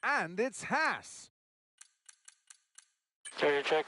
And it's Haas. Carrier check.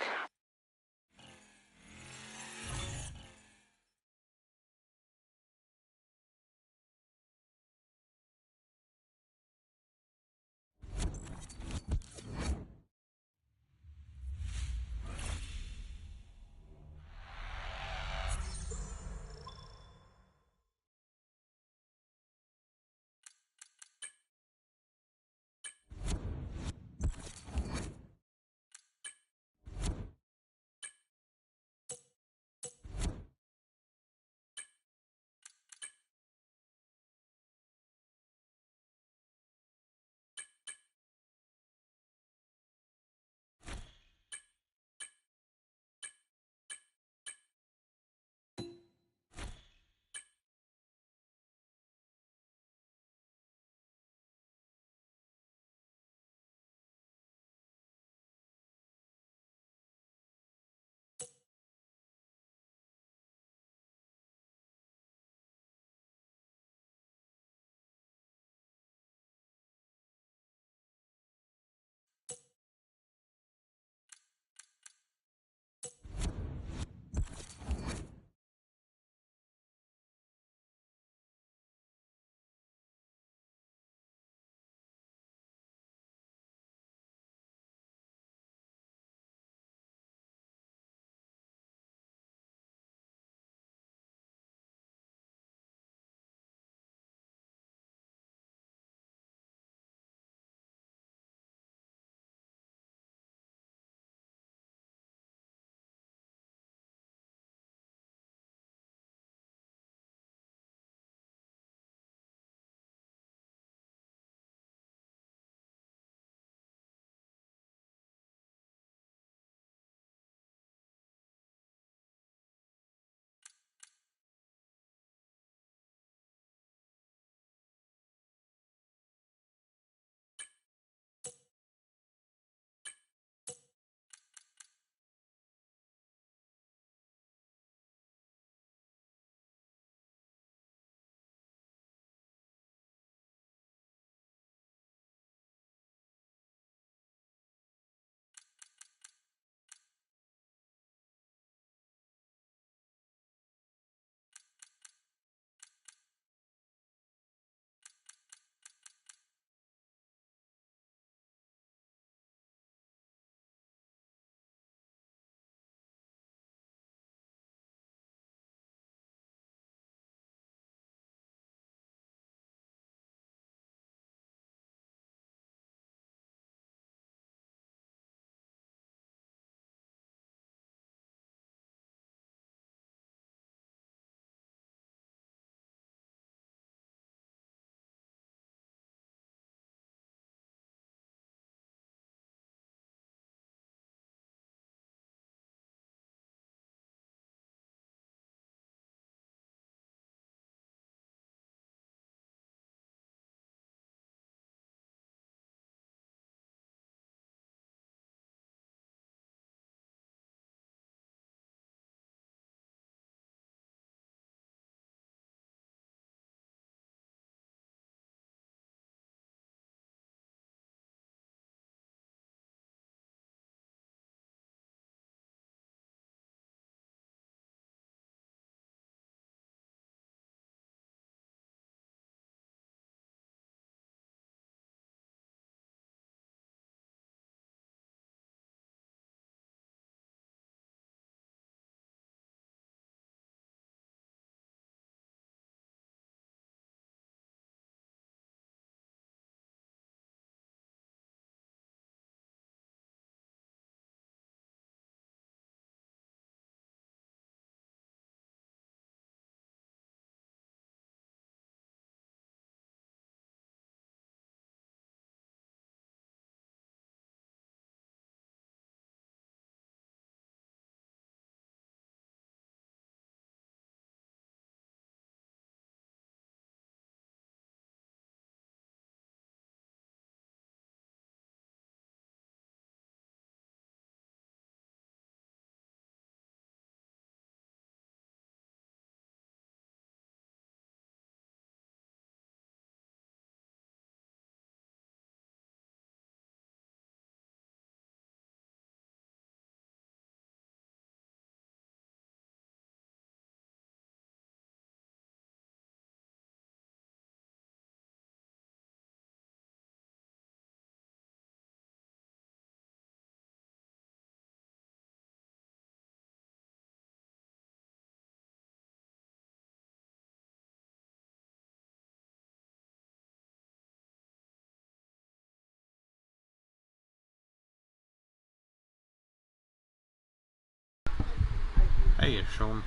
Hey, Sean.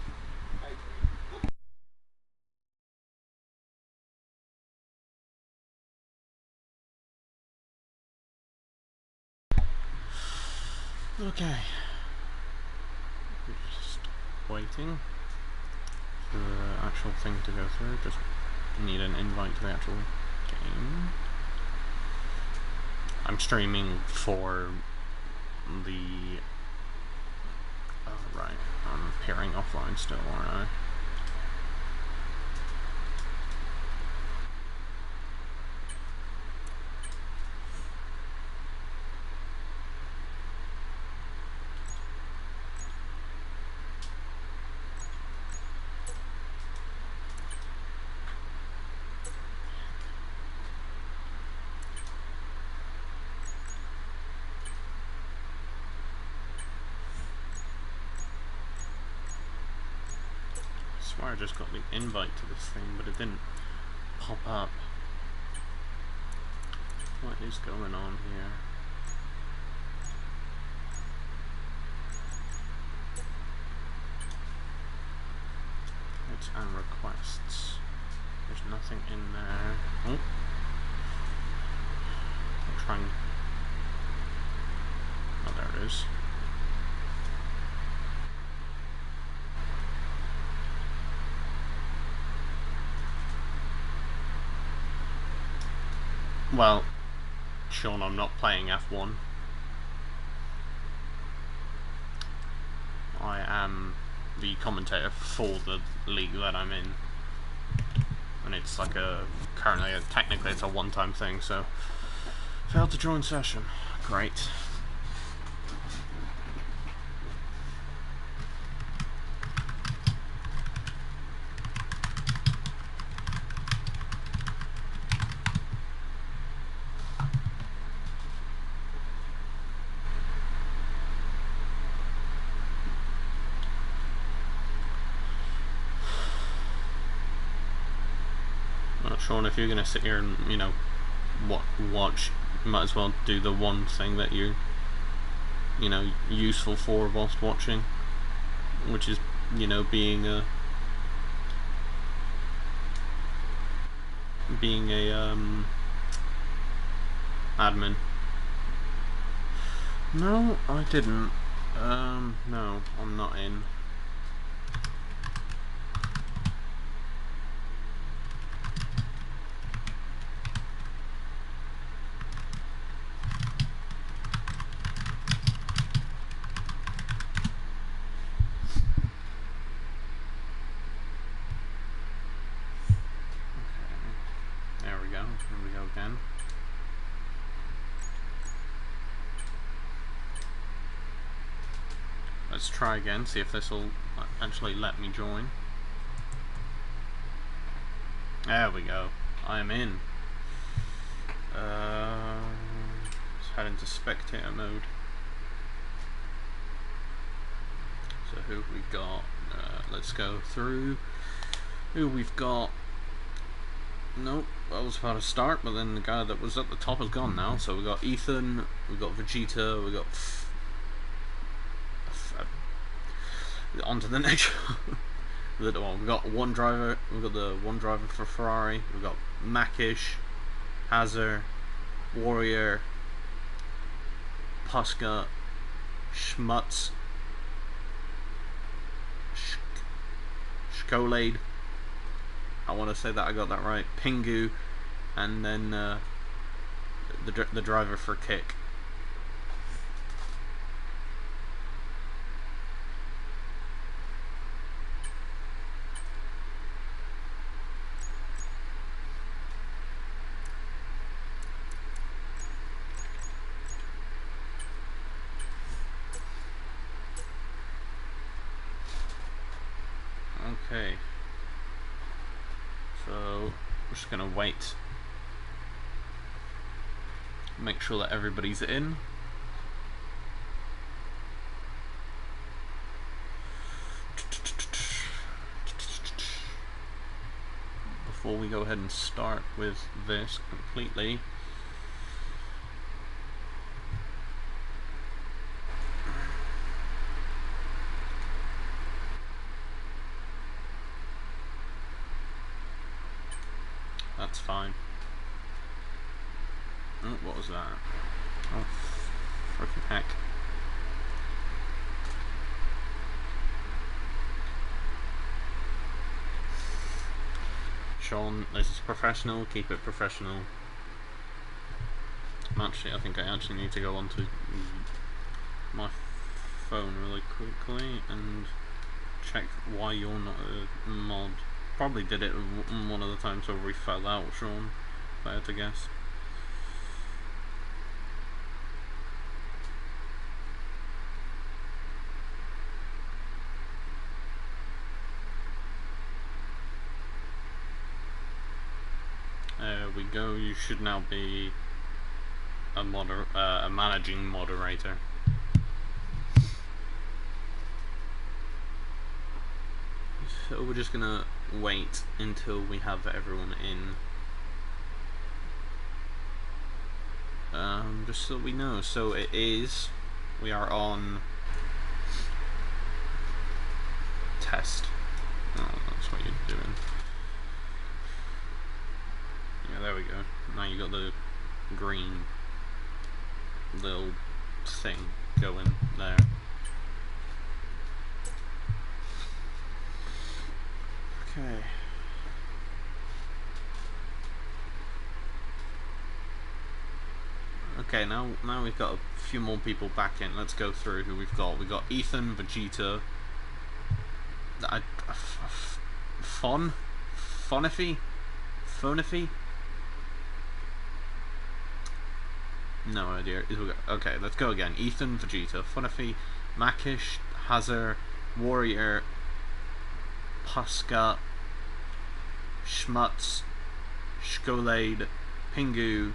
Okay. Just waiting for the actual thing to go through. Just need an invite to the actual game. I'm streaming for the... Oh, right. I'm appearing offline still, aren't I? I swear I just got the invite to this thing, but it didn't pop up. What is going on here? It's and requests. There's nothing in there. Oh. I'm trying. Oh, there it is. Well, Sean, I'm not playing F1. I am the commentator for the league that I'm in. And it's like technically it's a one-time thing, so... Failed to join session. Great. Sean, if you're going to sit here and, you know, watch, you might as well do the one thing that you're, you know, useful for whilst watching, which is, you know, being a admin. No, I didn't. No, I'm not in. Here we go again. Let's try again, see if this will actually let me join. There we go. I'm in. Let's head into spectator mode. So who have we got? Let's go through who we've got. Nope, I was about to start, but then the guy that was at the top is gone now. So we got Ethan, we got Vegeta, we got on to the next one. We got one driver. We got the one driver for Ferrari. We got Makish, Hazard, Warrior, Puska, Schmutz, Shkolade. I want to say that I got that right. Pingu, and then the driver for Kick. Okay. So we're just gonna wait, make sure that everybody's in. Before we go ahead and start with this completely, that's fine. Oh, what was that? Oh, freaking heck. Sean, this is professional, keep it professional. Actually, I think I actually need to go onto my phone really quickly and check why you're not a mod. Probably did it one of the times where we fell out, Sean, if I had to guess. There we go, you should now be a managing moderator. So we're just gonna wait until we have everyone in. Just so we know. So we are on test. Oh, that's what you're doing. Yeah, there we go. Now you got the green little thing going there. Okay. Okay, now we've got a few more people back in. Let's go through who we've got. We've got Ethan, Vegeta, Fonify? No idea. Okay, let's go again. Ethan, Vegeta, Fonify, Makish, Hazard, Warrior, Pasca, Schmutz, Skolade, Pingu,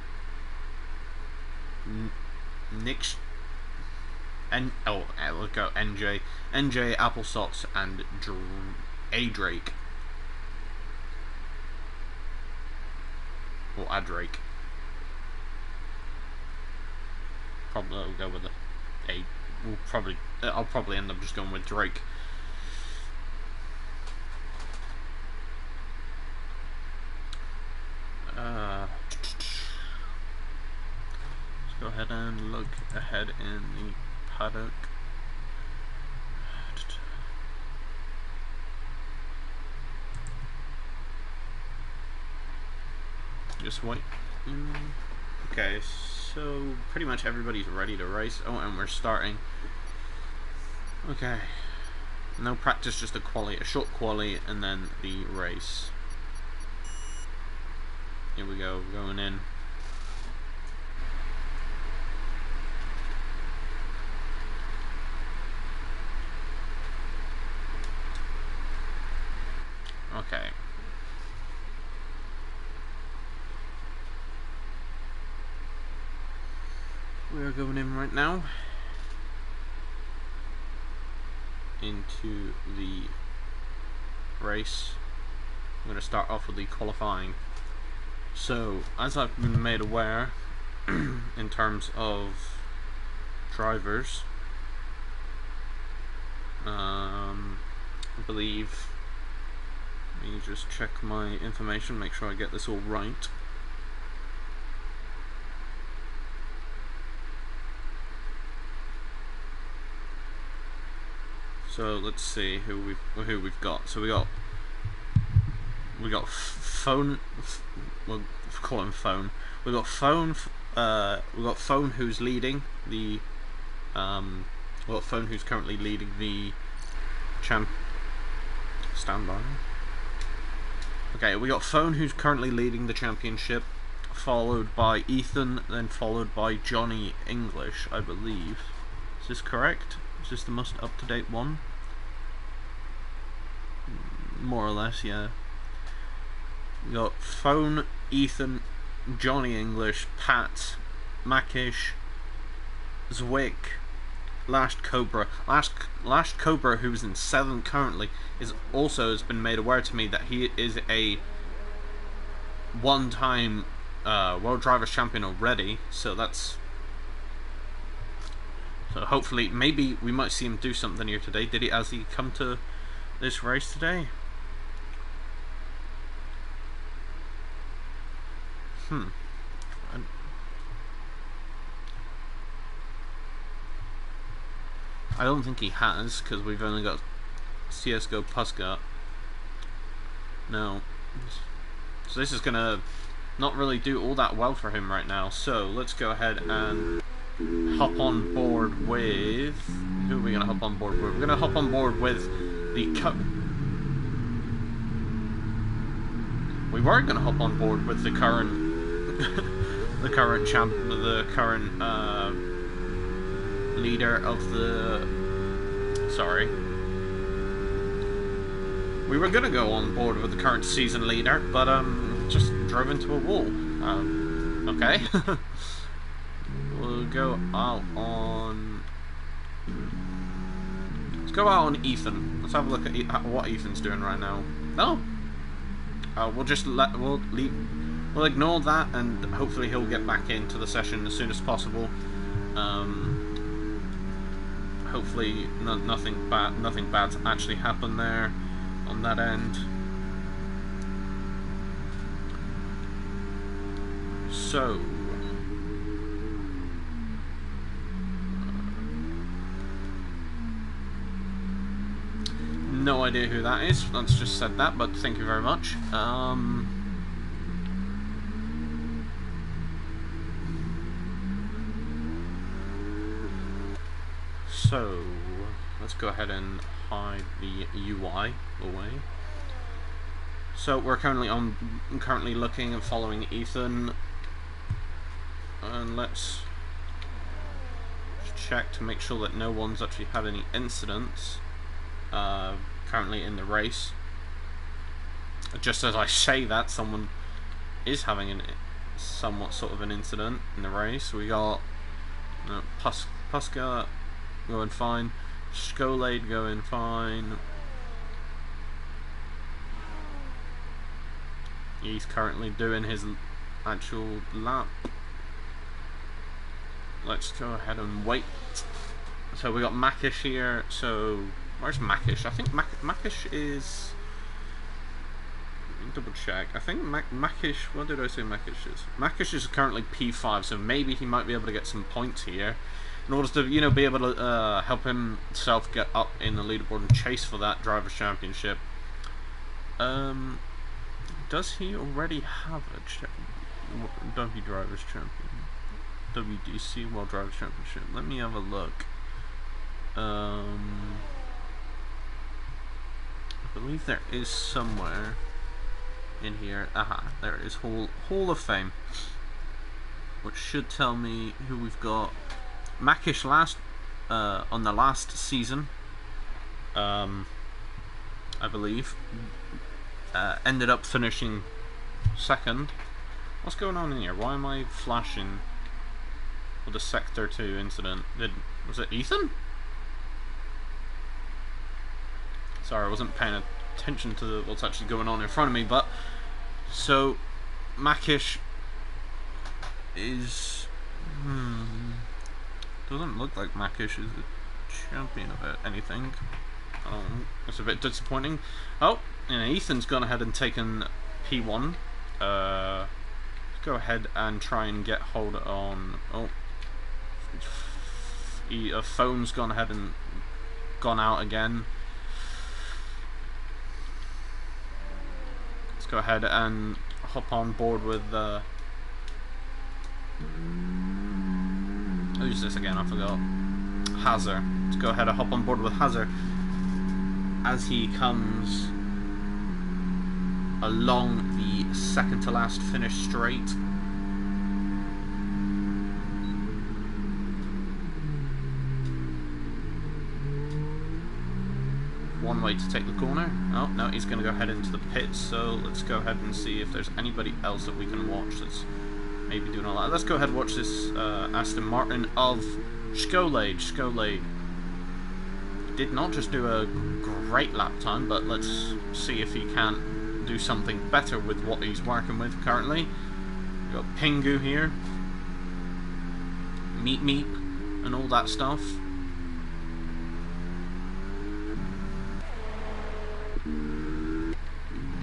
Nix, let's go NJ, Applesauce, and Drake. Or Adrake. Probably I'll go with A. I'll probably end up just going with Drake. Let's go ahead and look ahead in the paddock. Just wait. Okay, so pretty much everybody's ready to race. Oh, and we're starting. Okay. No practice, just a short quali, and then the race. Here we go, going in. Okay. We are going in right now into the race. I'm going to start off with the qualifying. So, as I've been made aware, in terms of drivers, I believe, let me just check my information, make sure I get this all right. So let's see who we've got. So we got Phone. We'll call him Phone. We got Phone. We got Phone who's leading the. We got Phone who's currently leading the Standby. Okay, we got Phone who's currently leading the championship, followed by Ethan, then followed by Johnny English, I believe. Is this correct? Is this the most up-to-date one? More or less, yeah. We got Phone, Ethan, Johnny English, Pat, Makish, Zwick, Last Cobra. Last Cobra, who's in 7th currently, has been made aware to me that he is a one-time World Drivers Champion already, so that's... So hopefully, maybe we might see him do something here today. Has he come to this race today? I don't think he has, because we've only got CSGO Puska. No. So this is gonna not really do all that well for him right now. So let's go ahead and hop on board with... Who are we gonna hop on board with? We're gonna hop on board with the... We were gonna hop on board with the current... the current leader of the... Sorry. We were gonna go on board with the current season leader, but just drove into a wall. Okay. We'll go out on... Let's go out on Ethan. Let's have a look at what Ethan's doing right now. No. We'll just we'll ignore that, and hopefully he'll get back into the session as soon as possible. Hopefully nothing bad's actually happened there on that end. So no idea who that is. Let's just said that, but thank you very much. So let's go ahead and hide the UI away. So we're currently looking and following Ethan, and let's check to make sure that no one's actually had any incidents currently in the race. Just as I say that, someone is having somewhat sort of an incident in the race. We got Puska going fine, Skolade going fine. He's currently doing his actual lap. Let's go ahead and wait. So we got Makish here. So where's Makish? I think Makish is... Double check. I think Makish... What did I say Makish is? Makish is currently P5, so maybe he might be able to get some points here in order to, you know, be able to help himself get up in the leaderboard and chase for that Drivers' Championship. Does he already have a W Drivers' Champion? WDC World Drivers' Championship. Let me have a look. I believe there is somewhere in here. Aha, there it is. Hall of Fame, which should tell me who we've got. Makish on the last season, I believe, ended up finishing second. What's going on in here? Why am I flashing with the Sector 2 incident? Was it Ethan? Sorry, I wasn't paying attention to what's actually going on in front of me, but so Makish is doesn't look like Makish is a champion of anything. It's a bit disappointing. Oh, and Ethan's gone ahead and taken P1. Let's go ahead and try and get hold on. Oh, phone's gone ahead and gone out again. Let's go ahead and hop on board with who's this again? I forgot. Hazard. Let's go ahead and hop on board with Hazard as he comes along the second to last finish straight. One way to take the corner. Oh no, he's going to go ahead into the pits. So let's go ahead and see if there's anybody else that we can watch that's maybe doing all that. Let's go ahead and watch this Aston Martin of Skolade. Skolade did not just do a great lap time, but let's see if he can do something better with what he's working with currently. We've got Pingu here, Meep Meep, and all that stuff.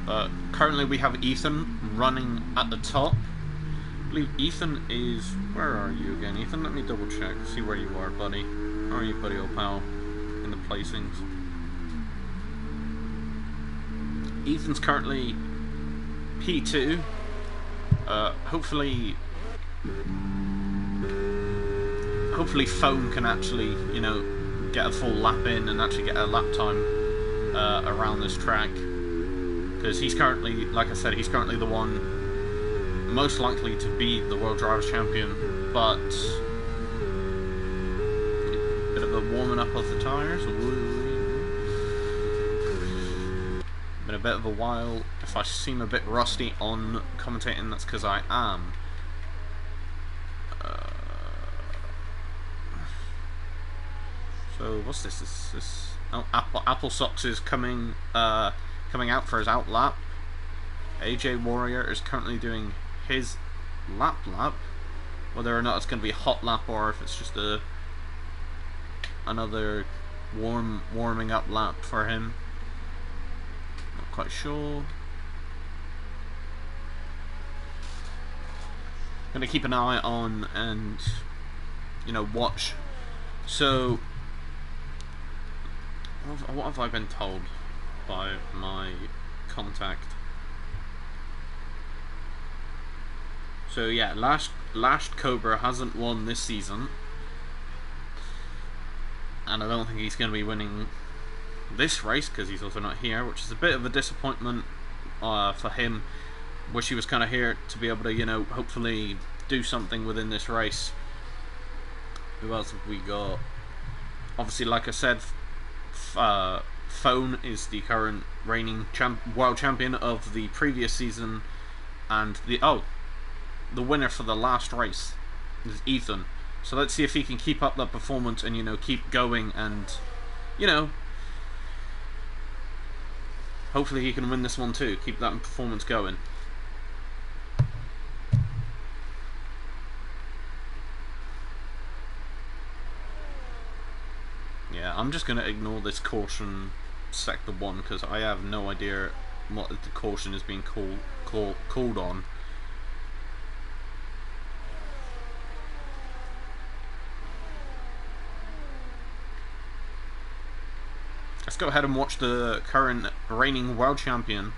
But currently we have Ethan running at the top. believe Ethan is... Where are you again, Ethan? Let me double check, see where you are, buddy. Where are you, buddy, old pal? In the placings. Ethan's currently P2. Hopefully Phone can actually, you know, get a full lap in and actually get a lap time around this track. Because he's currently, like I said, he's currently the one most likely to be the World Drivers' Champion, but a bit of a warming up of the tyres. Been a bit of a while. If I seem a bit rusty on commentating, that's because I am. So what's this? Oh, Apple Socks is coming out for his out lap. AJ Warrior is currently doing his lap. Whether or not it's going to be a hot lap or if it's just another warming up lap for him, not quite sure. Gonna keep an eye on and, you know, watch. So what have I been told by my contact? So yeah, Lashed Cobra hasn't won this season, and I don't think he's going to be winning this race because he's also not here, which is a bit of a disappointment for him. Wish he was kind of here to be able to, you know, hopefully do something within this race. Who else have we got? Obviously, like I said, Phone is the current reigning world champion of the previous season, and the winner for the last race is Ethan. So let's see if he can keep up that performance and, you know, keep going and, you know, hopefully he can win this one too. Keep that performance going. Yeah, I'm just going to ignore this caution sector 1 because I have no idea what the caution is being called on. Let's go ahead and watch the current reigning world champion,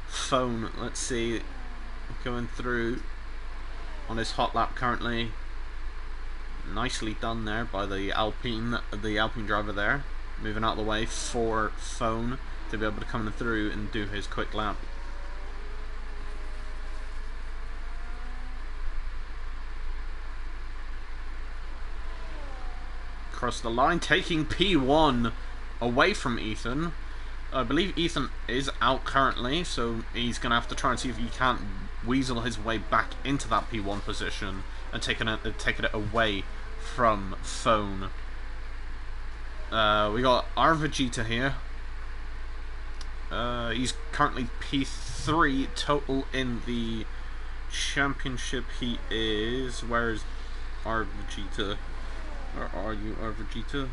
Phone. Let's see, going through on his hot lap currently. Nicely done there by the Alpine driver there, moving out of the way for Phone to be able to come through and do his quick lap. Across the line, taking P1 away from Ethan. I believe Ethan is out currently, so he's going to have to try and see if he can't weasel his way back into that P1 position and taking it away from Phone. We got our Vegeta here. He's currently P3 total in the championship. He is... Where's our Vegeta? Where are you, our Vegeta?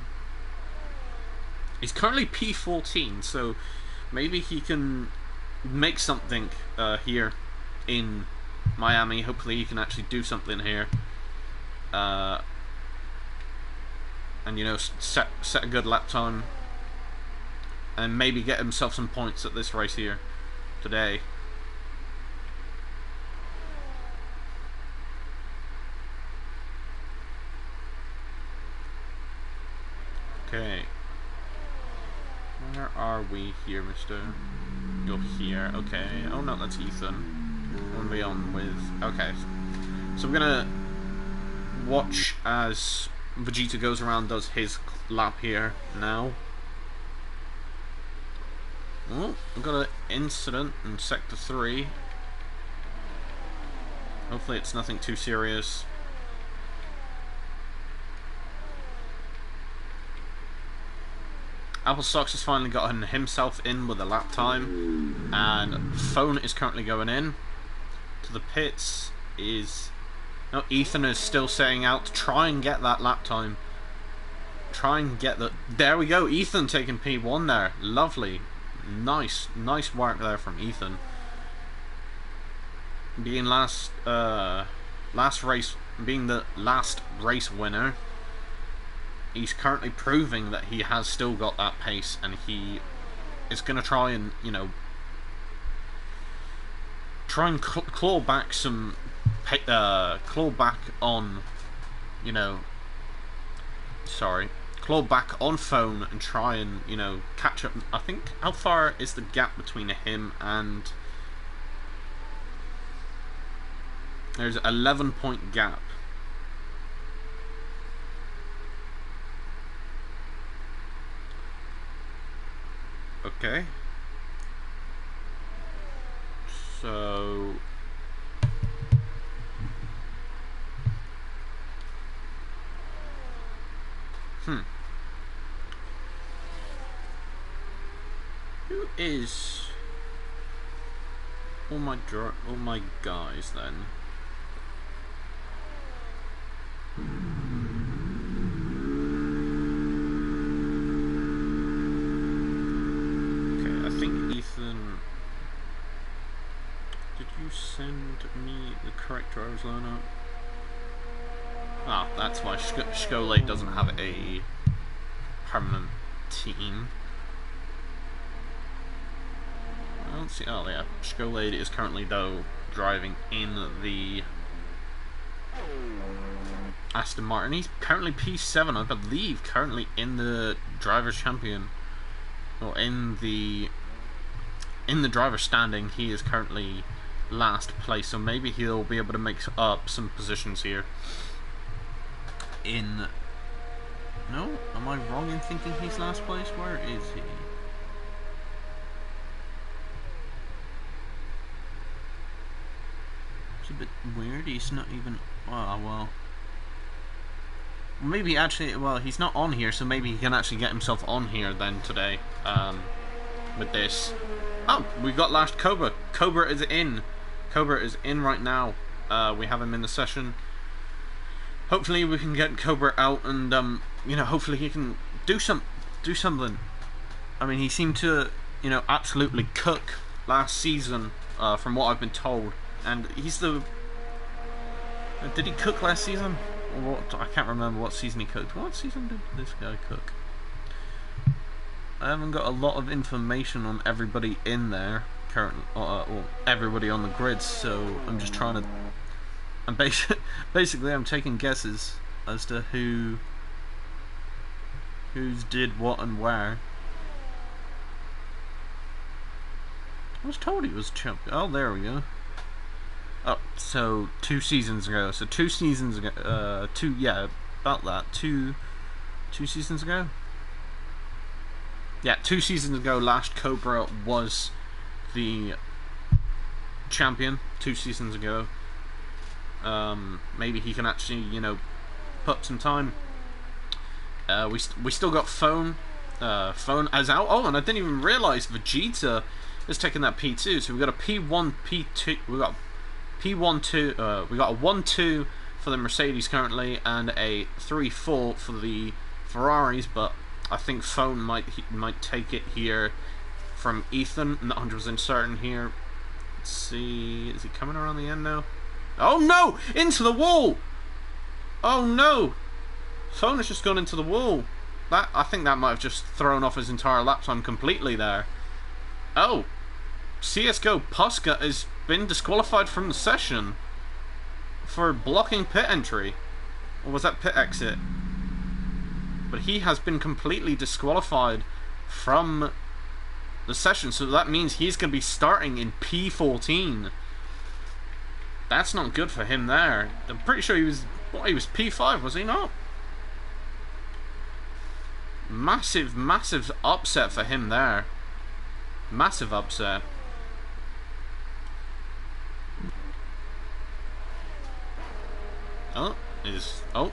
He's currently P14, so maybe he can make something here in Miami. Hopefully he can actually do something here. And, you know, set a good lap time. And maybe get himself some points at this race here today. Okay. Where are we here, mister? You're here, okay. Oh no, that's Ethan. What are we on with? Okay. So we're gonna watch as Vegeta goes around, does his lap here now. Oh, we've got an incident in Sector 3. Hopefully it's nothing too serious. Apple Socks has finally gotten himself in with a lap time, and Phone is currently going in to the pits. No, Ethan is still staying out to try and get that lap time. Try and get the... There we go, Ethan taking P1 there. Lovely. Nice work there from Ethan. being being the last race winner, he's currently proving that he has still got that pace, and he is going to try and, you know, claw back some, claw back on, you know, sorry, claw back on phone and try and, you know, catch up. I think, how far is the gap between him and... There's an 11-point gap. Okay. So... Who is all my guys then? Okay, I think Ethan. Did you send me the correct driver's lineup? Ah, that's why Skolate doesn't have a permanent team. I don't see. Oh yeah, Skolate is currently though driving in the Aston Martin. He's currently P7, I believe, currently in the Drivers' Champion, or in the driver standing. He is currently last place, so maybe he'll be able to make up some positions here. No, am I wrong in thinking he's last place? Where is he? It's a bit weird. He's not even. Well. Maybe actually. Well, he's not on here, so maybe he can actually get himself on here then today. With this. Oh, we got last Cobra. Cobra is in. Cobra is in right now. We have him in the session. Hopefully we can get Cobra out, and you know, hopefully he can do something. I mean, he seemed to, you know, absolutely cook last season, from what I've been told. And he's the. Did he cook last season? Or what? I can't remember what season he cooked. What season did this guy cook? I haven't got a lot of information on everybody in there currently, or everybody on the grid. So I'm just trying to. And basically, I'm taking guesses as to who's did what and where. I was told he was champion. Oh, there we go. Oh, so 2 seasons ago. So 2 seasons ago. About that. Two seasons ago. Yeah, 2 seasons ago, last Cobra was the champion. 2 seasons ago. Maybe he can actually, you know, put some time. We still got Phone. Phone as out. Oh, and I didn't even realize Vegeta is taking that P2. So we got a P1, P2. We got P1, 2. We got a 1-2 for the Mercedes currently, and a 3-4 for the Ferraris. But I think Phone might take it here from Ethan. I'm not 100% certain here. Let's see. Is he coming around the end now? Oh no! Into the wall! Oh no! Phone has just gone into the wall. I think that might have just thrown off his entire lap time completely there. Oh! CSGO Posca has been disqualified from the session for blocking pit entry. Or was that pit exit? But he has been completely disqualified from the session, so that means he's going to be starting in P14. That's not good for him there. I'm pretty sure he was P5, was he not? Massive, massive upset for him there. Massive upset.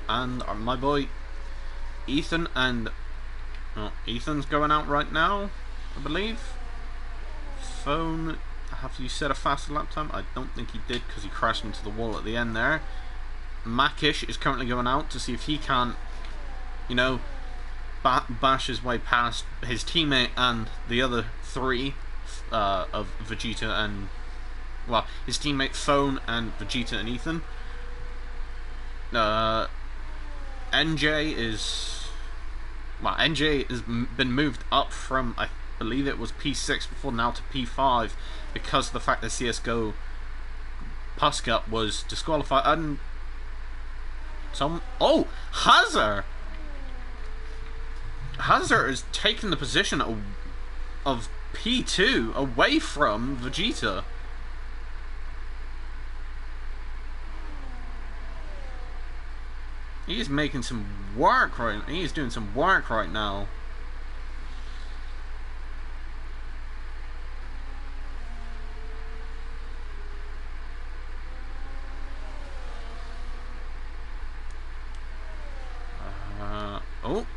And my boy Ethan, and Ethan's going out right now, I believe. Phone. Have you set a faster lap time? I don't think he did, because he crashed into the wall at the end there. Makish is currently going out to see if he can, you know, bash his way past his teammate and the other 3 of Vegeta and well, his teammate Phone and Vegeta and Ethan. NJ is, well, NJ has been moved up from, I believe it was P6 before, now to P5 because of the fact that CSGO Pascup was disqualified. And Hazard has taken the position of P2 away from Vegeta. He's making some work right. He's doing some work right now.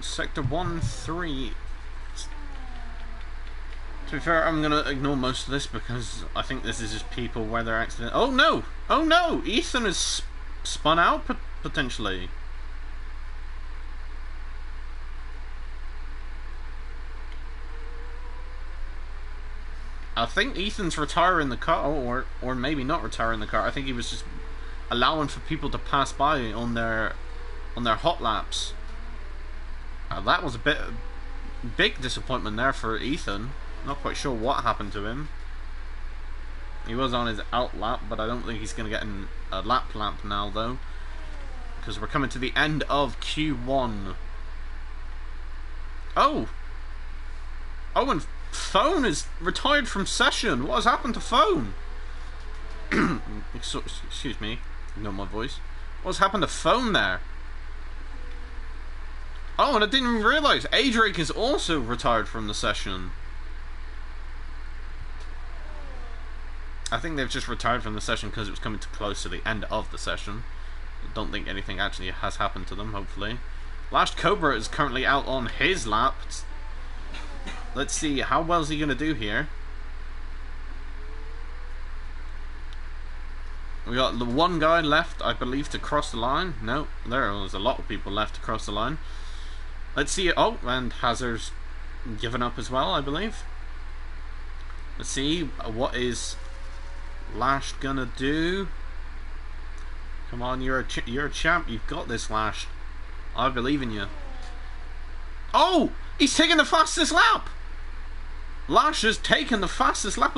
Sector 1-3. To be fair, I'm gonna ignore most of this because I think this is just people where they're accident. Oh no! Oh no! Ethan has spun out potentially. I think Ethan's retiring the car, or maybe not retiring the car. I think he was just allowing for people to pass by on their hot laps. That was a big disappointment there for Ethan. Not quite sure what happened to him. He was on his out lap, but I don't think he's going to get a lap now, though. Because we're coming to the end of Q1. Oh, and Phone is retired from session. What has happened to Phone? Excuse me. Ignore my voice. What's happened to Phone there? Oh, and I didn't even realise Adrake is also retired from the session. I think they've just retired from the session because it was coming too close to the end of the session. I don't think anything actually has happened to them, hopefully. Last Cobra is currently out on his lap. Let's see, how well is he going to do here? We got the one guy left, I believe, to cross the line. No, there was a lot of people left to cross the line. Let's see. Oh, and Hazard's given up as well, I believe. Let's see, what is Lash gonna do? Come on, you're a champ. You've got this, Lash. I believe in you. Oh, he's taking the fastest lap. Lash has taken the fastest lap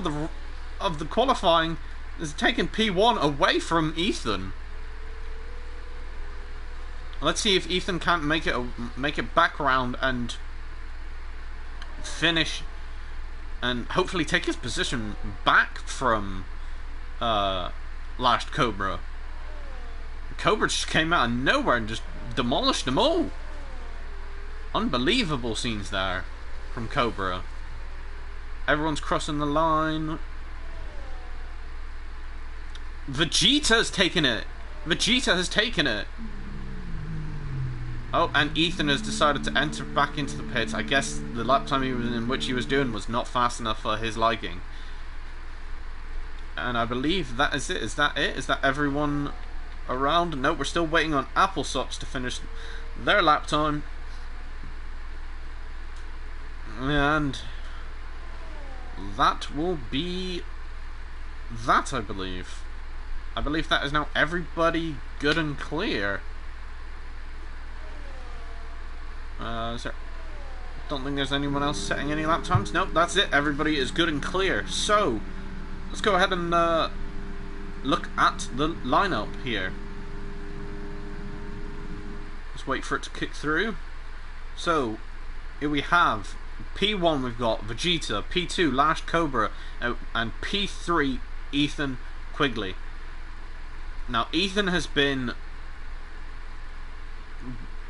of the qualifying. Has taken P1 away from Ethan. Let's see if Ethan can't make it back round and finish, and hopefully take his position back from last Cobra. Cobra just came out of nowhere and just demolished them all. Unbelievable scenes there from Cobra. Everyone's crossing the line. Vegeta has taken it. Vegeta has taken it. Oh, and Ethan has decided to enter back into the pits. I guess the lap time in which he was doing was not fast enough for his liking. And I believe that is it. Is that it? Is that everyone around? No, we're still waiting on Applesops to finish their lap time. And that will be that, I believe. I believe that is now everybody good and clear. Don't think there's anyone else setting any lap times. Nope, that's it. Everybody is good and clear. So, let's go ahead and look at the lineup here. Let's wait for it to kick through. So, here we have P1, we've got Vegeta, P2, Lash Cobra, and P3, Ethan Quigley. Now, Ethan has been...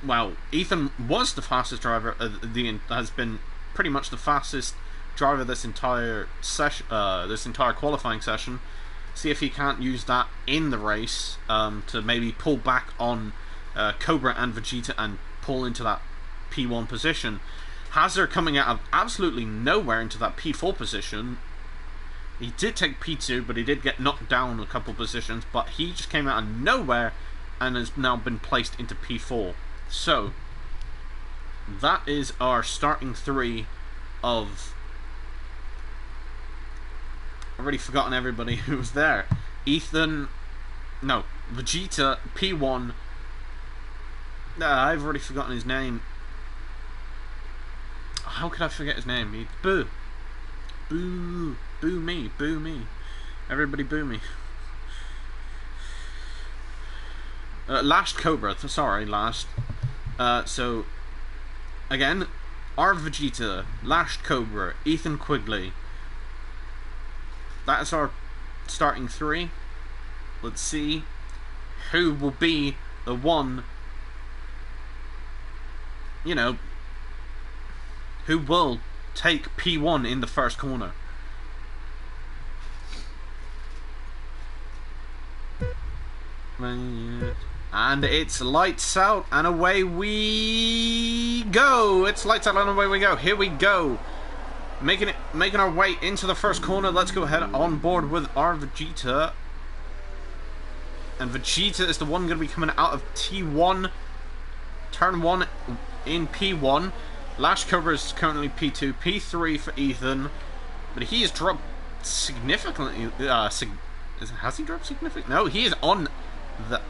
Well, Ethan was the fastest driver. Has been pretty much the fastest driver this entire session, this entire qualifying session. See if he can't use that in the race to maybe pull back on Cobra and Vegeta and pull into that P1 position. Hazard coming out of absolutely nowhere into that P4 position. He did take P2, but he did get knocked down a couple positions. But he just came out of nowhere and has now been placed into P4. So, that is our starting three of already forgotten everybody who was there. Ethan, no, Vegeta, P1. I've already forgotten his name. How could I forget his name? Boo. Boo. Boo me. Boo me. Everybody boo me. Last Cobra. Sorry, last. So, again, our Vegeta, Last Cobra, Ethan Quigley. That is our starting three. Let's see who will be the one, you know, who will take P1 in the first corner. And it's lights out and away we go. It's lights out and away we go. Here we go. Making our way into the first corner. Let's go ahead on board with our Vegeta. And Vegeta is the one going to be coming out of T1. Turn 1 in P1. Lash Cobra is currently P2. P3 for Ethan. But he has dropped significantly. Has he dropped significantly? No, he is on the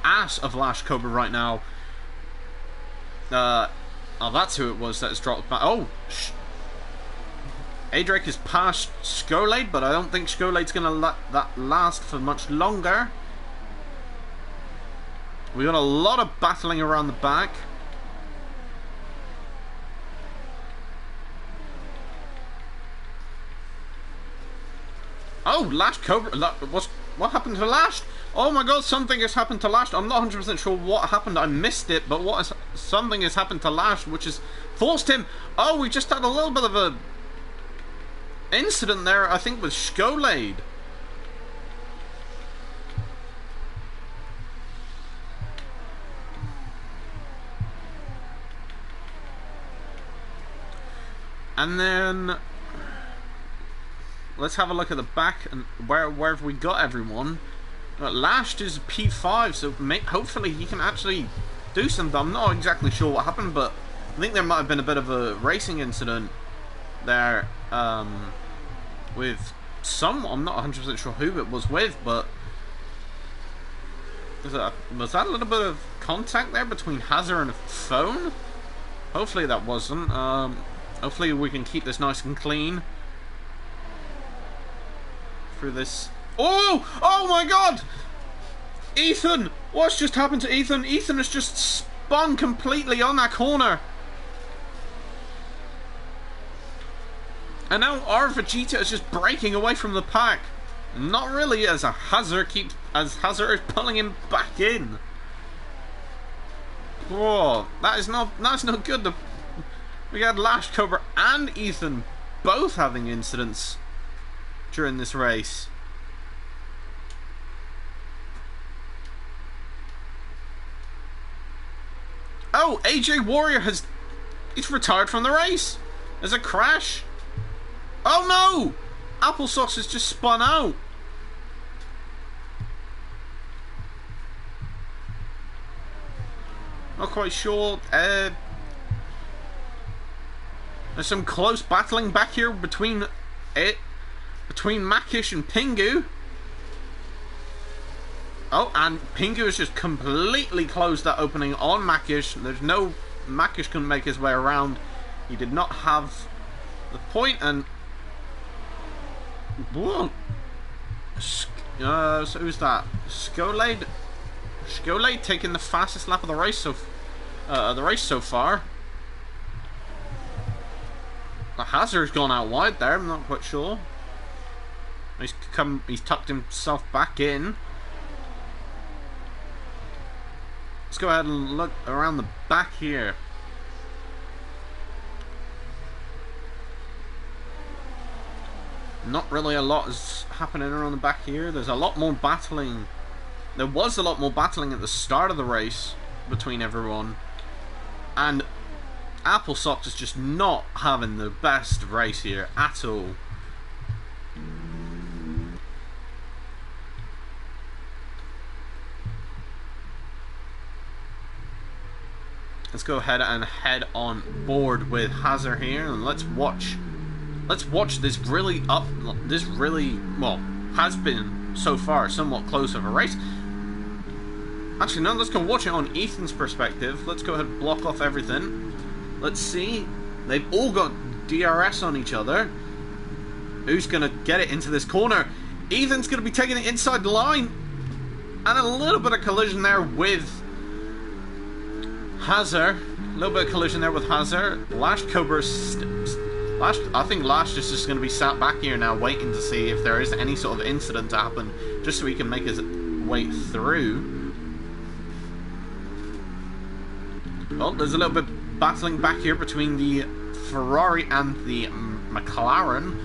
ass of Lash Cobra right now. Oh, that's who it was that has dropped back. Oh, Adrake is past Skolade, but I don't think Skolade's going to let that last for much longer. We got a lot of battling around the back. Oh, Lash Cobra. What happened to Lash? Oh my god, something has happened to Lash. I'm not 100% sure what happened. I missed it, but something has happened to Lash, which has forced him. Oh, we just had a little bit of a incident there, I think, with Skolade. And then let's have a look at the back and where have we got everyone. Lashed is P5, so hopefully he can actually do something. I'm not exactly sure what happened, but I think there might have been a bit of a racing incident there with some. I'm not 100% sure who it was with, but was that a little bit of contact there between Hazard and a phone? Hopefully that wasn't. Hopefully we can keep this nice and clean through this. Oh! Oh my god! Ethan! What's just happened to Ethan? Ethan has just spun completely on that corner. And now our Vegeta is just breaking away from the pack. Not really, as Hazard is pulling him back in. Whoa, that's not good. We got Lash Cobra and Ethan both having incidents during this race. Oh, AJ Warrior he's retired from the race. There's a crash. Oh no! Applesauce has just spun out. Not quite sure. There's some close battling back here between Makish and Pingu. Oh, and Pingu has just completely closed that opening on Makish. Makish couldn't make his way around. He did not have the point, and whoa. So who's that? Skolade taking the fastest lap of the race so far. The Hazard's gone out wide there. I'm not quite sure. He's tucked himself back in. Let's go ahead and look around the back here. Not really a lot is happening around the back here. There's a lot more battling. There was a lot more battling at the start of the race between everyone. And Applesauce is just not having the best race here at all. Let's go ahead and head on board with Hazard here, and let's watch let's watch this really well, has been so far somewhat close of a race. Actually, no, let's go watch it on Ethan's perspective. Let's go ahead and block off everything. Let's see. They've all got DRS on each other. Who's going to get it into this corner? Ethan's going to be taking it inside the line. And a little bit of collision there with Hazard. A little bit of collision there with Hazard. Lash Cobra... I think Lash is just going to be sat back here now waiting to see if there is any sort of incident to happen, just so he can make his way through. Well, there's a little bit battling back here between the Ferrari and the McLaren.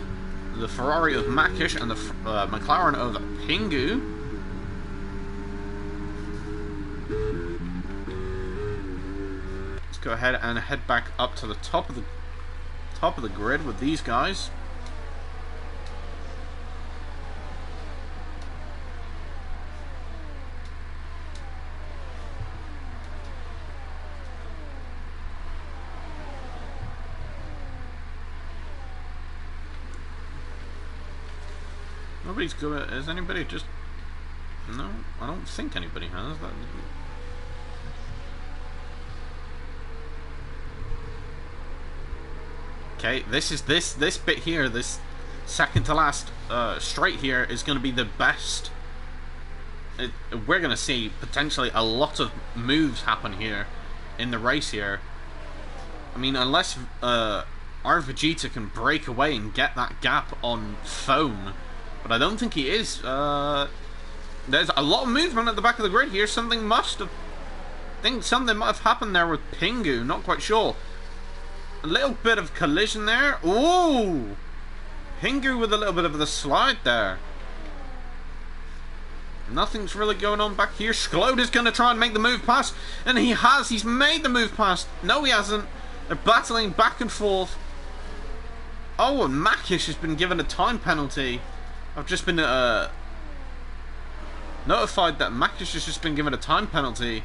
The Ferrari of Makish and the McLaren of Pingu. Let's go ahead and head back up to the top of the grid with these guys. Nobody's good. Is anybody just... No, I don't think anybody has that. Okay, this bit here, this second to last straight here is going to be the best. We're going to see potentially a lot of moves happen here in the race here. I mean, unless our Vegeta can break away and get that gap on Phone. But I don't think he is. There's a lot of movement at the back of the grid here. Something must have... I think something might have happened there with Pingu. Not quite sure. A little bit of collision there. Ooh! Pingu with a little bit of the slide there. Nothing's really going on back here. Sklode is going to try and make the move past. And he has. He's made the move past. No, he hasn't. They're battling back and forth. Oh, and Makish has been given a time penalty. I've just been notified that Makish has just been given a time penalty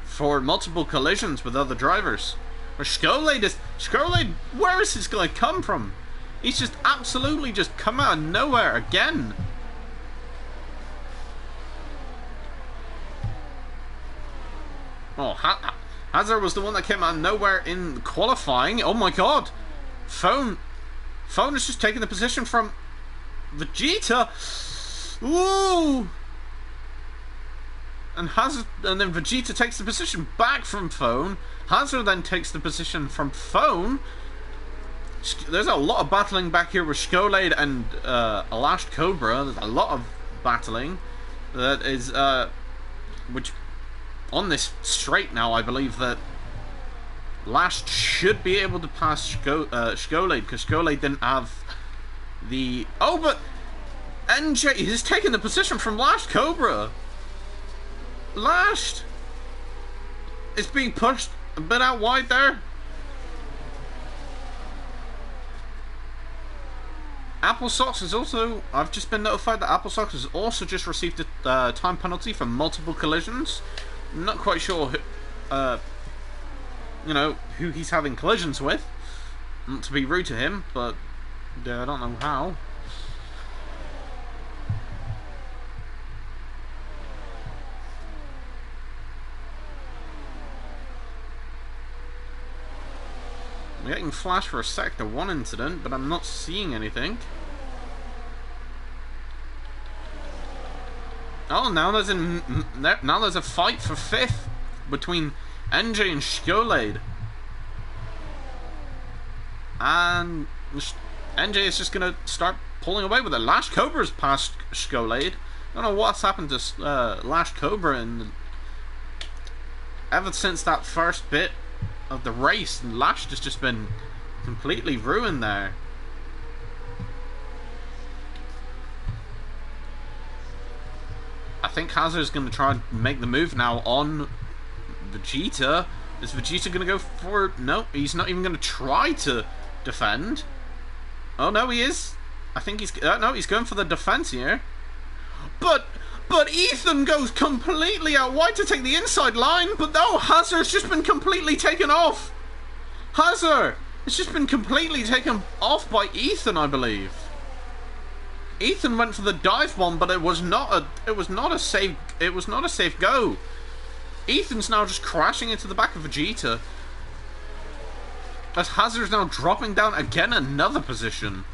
for multiple collisions with other drivers. Where Skolade, where has this guy come from? He's just absolutely just come out of nowhere again. Oh, Hazard was the one that came out of nowhere in qualifying. Oh my god. Phone has just taken the position from Vegeta. Ooh! And then Vegeta takes the position back from Phone. Hazard then takes the position from Phone. There's a lot of battling back here with Skolade and Alash Cobra. There's a lot of battling that is which on this straight now. I believe that Lash should be able to pass Skolade because Skolade didn't have the... Oh, but NJ has taken the position from Lash Cobra. Lash is being pushed a bit out wide there. Applesocks is also... I've just been notified that Applesocks has also just received a time penalty for multiple collisions. I'm not quite sure who, you know, who he's having collisions with. Not to be rude to him, but I don't know how. I'm getting flash for a Sector 1 incident, but I'm not seeing anything. Oh, now there's a fight for 5th between NJ and Skolade. And NJ is just going to start pulling away with it. Lash Cobra's past Skolade. I don't know what's happened to Lash Cobra ever since that first bit of the race. Lash has just been completely ruined there. I think Hazard's going to try and make the move now on Vegeta. Is Vegeta going to go for... No, he's not even going to try to defend. Oh, no, he is. I think he's... no, he's going for the defense here. But Ethan goes completely out wide to take the inside line. But no, Hazard's just been completely taken off. Hazard It's just been completely taken off by Ethan, I believe. Ethan went for the dive bomb, but it was not a safe go. Ethan's now just crashing into the back of Vegeta. As Hazard's now dropping down again another position.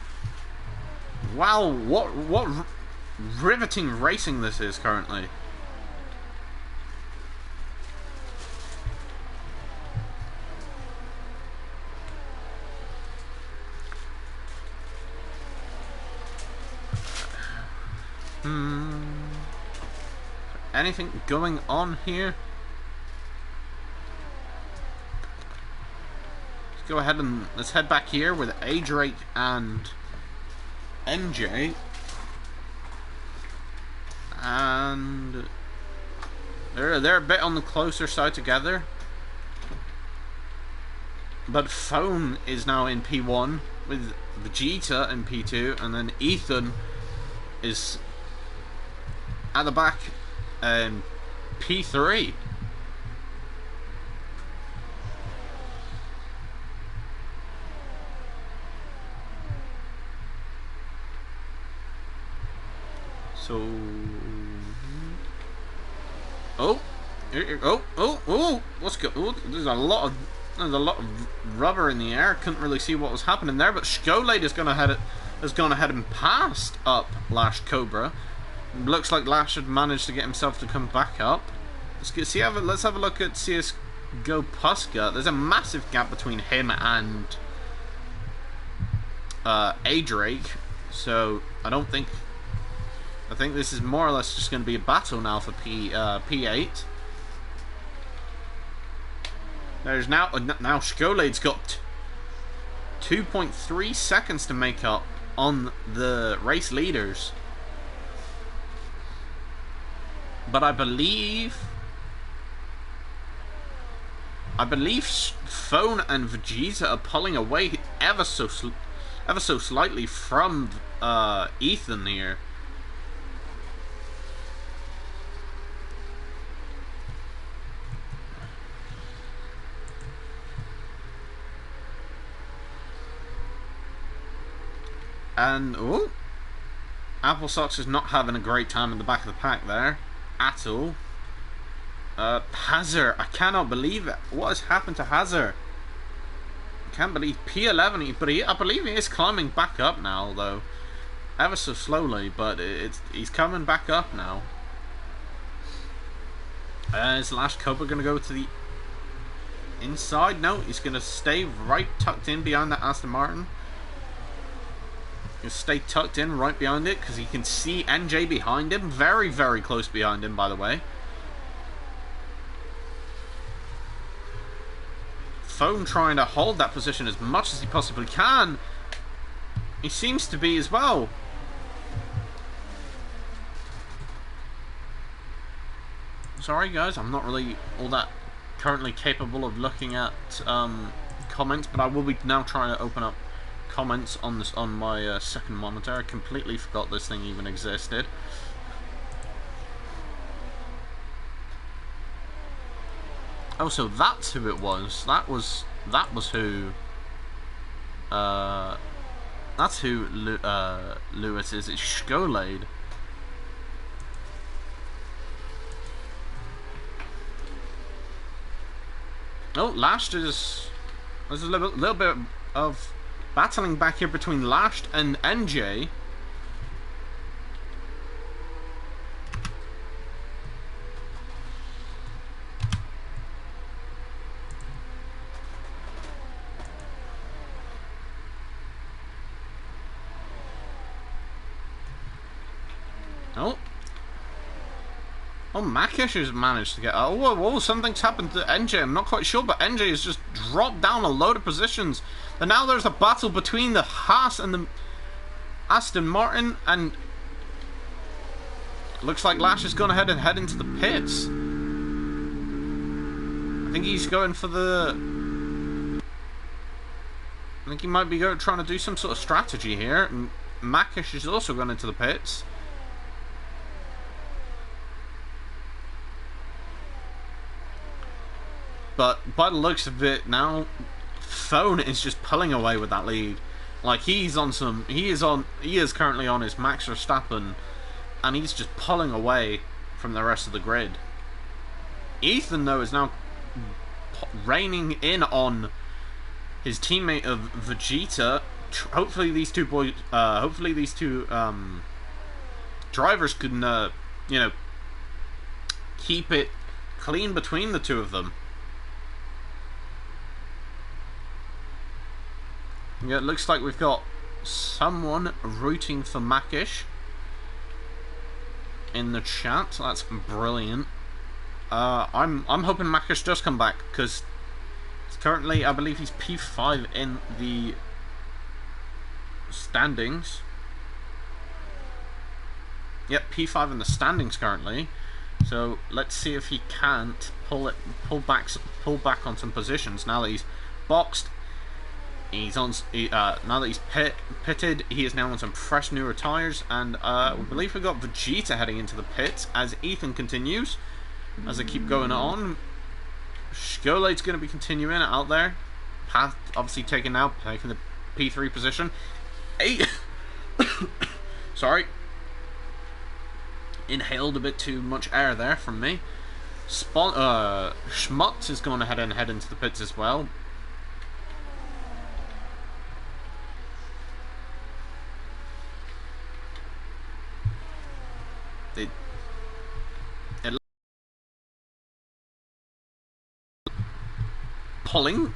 Wow, what riveting racing this is currently. Anything going on here? Let's go ahead and let's head back here with A Drake and NJ. And they're a bit on the closer side together. But Phone is now in P1 with Vegeta in P2, and then Ethan is at the back in P3. So, what's good? Oh, there's a lot of rubber in the air. Couldn't really see what was happening there, but Skolade has gone ahead and passed up Lash Cobra. Looks like Lash had managed to get himself to come back up. Let's have a look at CS:GO Puska. There's a massive gap between him and A Drake, so I think this is more or less just going to be a battle now for P8. There's now Skolade's got 2.3 seconds to make up on the race leaders. But I believe Phone and Vegeta are pulling away ever so slightly from Ethan here. And Applesocks is not having a great time in the back of the pack there at all. Hazard, I cannot believe it. What has happened to Hazard? I can't believe P11, but I believe he is climbing back up now, though. Ever so slowly, but he's coming back up now. Is Lash Cobra going to go to the inside? No, he's going to stay right tucked in behind that Aston Martin. He'll stay tucked in right behind it because he can see NJ behind him. Very, very close behind him, by the way. Phone trying to hold that position as much as he possibly can. He seems to be as well. Sorry guys, I'm not really all that currently capable of looking at comments, but I will be now trying to open up comments on this on my second monitor. I completely forgot this thing even existed. Oh, so that's who it was. That was who. That's who Lewis is. It's Skolade. Oh, Lashed is. There's a little bit of battling back here between Lashed and NJ. Oh, Makish has managed to get out. Whoa, something's happened to NJ. I'm not quite sure, but NJ has just dropped down a load of positions. And now there's a battle between the Haas and the Aston Martin, and looks like Lash is going ahead and head into the pits. I think he's going for the... I think he might be trying to do some sort of strategy here. And Makish is also going into the pits. But by the looks of it now, Phone is just pulling away with that lead. Like, he is currently on his Max Verstappen, and he's just pulling away from the rest of the grid. Ethan, though, is now reining in on his teammate of Vegeta. Hopefully these two drivers can, keep it clean between the two of them. Yeah, it looks like we've got someone rooting for Makish in the chat. That's brilliant. I'm hoping Makish does come back, because currently I believe he's P5 in the standings. Yep, P5 in the standings currently. So let's see if he can't pull back on some positions now that he's boxed. He's on. Now that he's pitted, he is now on some fresh newer tyres, and we believe we've got Vegeta heading into the pits as Ethan continues. As they keep going on, Skolade's going to be continuing out there. Path obviously taking the P3 position. Sorry, inhaled a bit too much air there from me. Schmutz is going to head into the pits as well. Pulling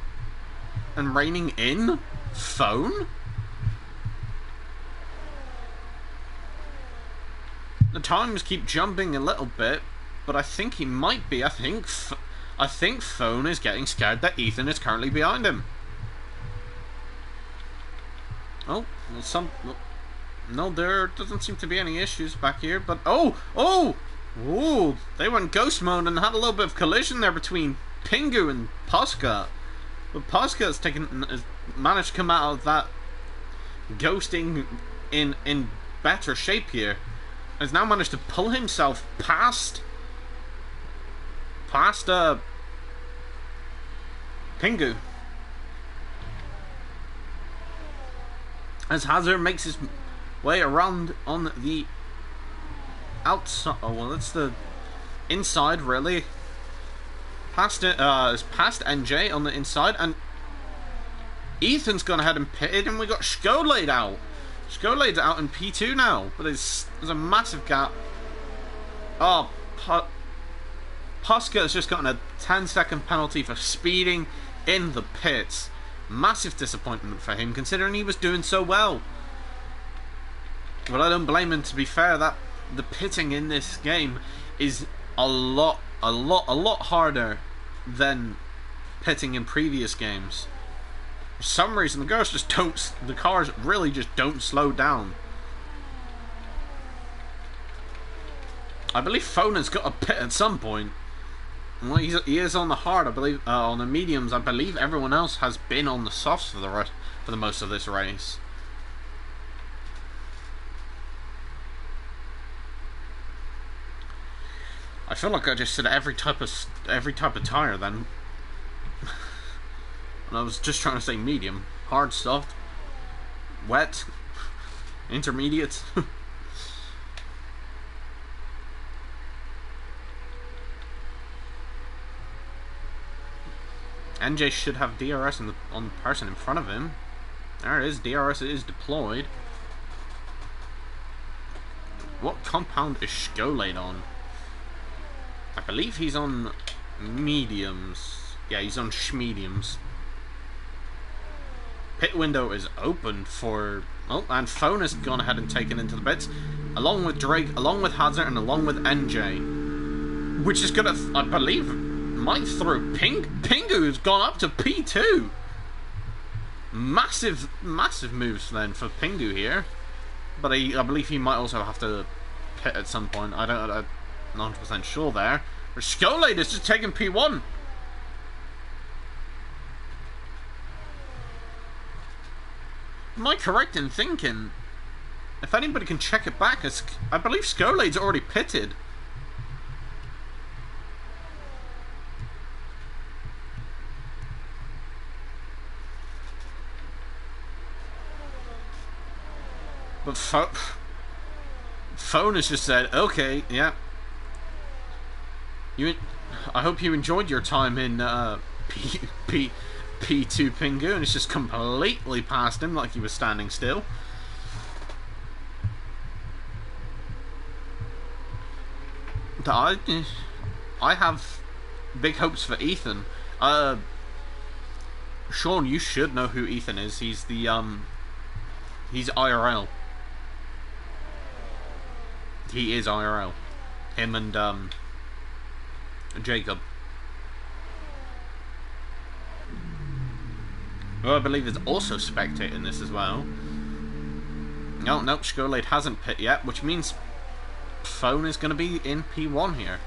and reining in Phone. The times keep jumping a little bit, but I think he might be. I think Phone is getting scared that Ethan is currently behind him. Oh, well, no, there doesn't seem to be any issues back here. But oh, they went ghost mode and had a little bit of collision there between Pingu and Posca. But Posca has managed to come out of that ghosting in better shape here. Has now managed to pull himself past Pingu. As Hazard makes his way around on the outside. Oh, well, that's the inside, really. Past NJ on the inside, and Ethan's gone ahead and pitted, and we got Skolade out. Skolade's out in P2 now, but there's a massive gap. Oh, Posca has just gotten a 10-second penalty for speeding in the pits. Massive disappointment for him, considering he was doing so well. But I don't blame him, to be fair. That the pitting in this game is a lot harder than pitting in previous games. For some reason, the cars really just don't slow down. I believe Fona's got a pit at some point. Well, he is on the hard, I believe. On the mediums, I believe everyone else has been on the softs for the most of this race. I feel like I just said every type of tire then. And I was just trying to say medium, hard, soft, wet, intermediate. NJ should have DRS on the person in front of him. There it is. DRS is deployed. What compound is Skolade on? I believe he's on mediums. Yeah, he's on schmediums. Pit window is open for... Oh, and Phone has gone ahead and taken into the pits, along with Drake, along with Hazard, and along with NJ. Which is going to, I believe, might throw Pingu has gone up to P2. Massive moves then for Pingu here. But I believe he might also have to pit at some point. I'm not 100% sure there. But Skolade is just taking P1. Am I correct in thinking, if anybody can check it back, I believe Skolade's already pitted. Phone has just said, okay, yeah. I hope you enjoyed your time in P2 Pingu, and it's just completely past him like he was standing still. I have big hopes for Ethan. Sean, you should know who Ethan is. He's the he's IRL. He is IRL. Him and Jacob. Well, I believe is also spectating this as well. Oh, nope, Skolade hasn't pit yet, which means Phone is going to be in P1 here.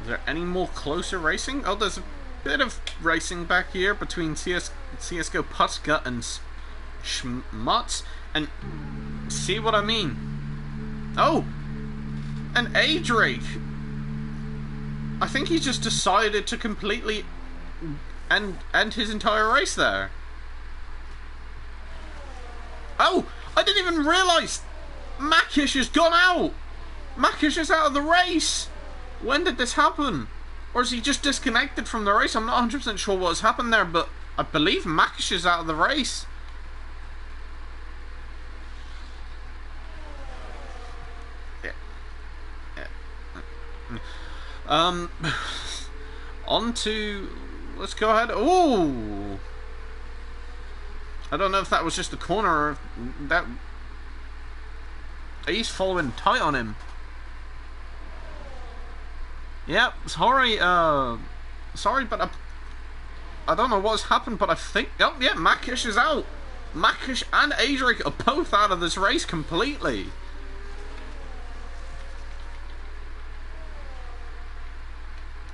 Is there any more closer racing? Oh, there's a bit of racing back here between CSGO Putzgut and Schmutz. And see what I mean? Oh! An A-Drake! I think he just decided to completely end his entire race there. Oh! I didn't even realise! Makish has gone out! Makish is out of the race! When did this happen? Or is he just disconnected from the race? I'm not 100% sure what has happened there, but I believe Makish is out of the race. On to... Let's go ahead. Ooh! I don't know if that was just a corner or if that... He's following tight on him. Yeah, sorry, but I don't know what's happened, but I think... Oh, yeah, Makish is out. Makish and Adric are both out of this race completely.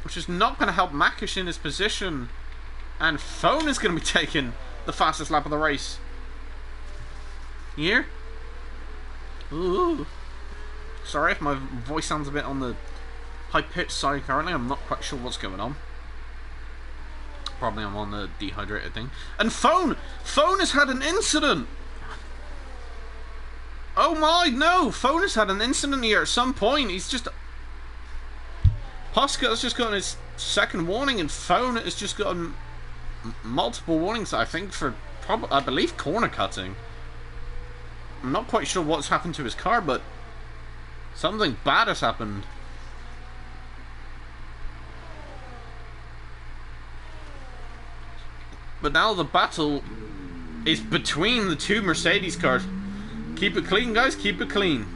Which is not going to help Makish in his position. And Phone is going to be taking the fastest lap of the race. Here? Ooh. Sorry if my voice sounds a bit on the high-pitched side currently. I'm not quite sure what's going on. Probably I'm on the dehydrated thing. And Phone! Phone has had an incident! Oh my, no! Phone has had an incident here at some point. He's just... Huska has just gotten his second warning, and Phone has just gotten multiple warnings, I think, for, I believe, corner cutting. I'm not quite sure what's happened to his car, but something bad has happened. But now the battle is between the two Mercedes cars. Keep it clean, guys. Keep it clean.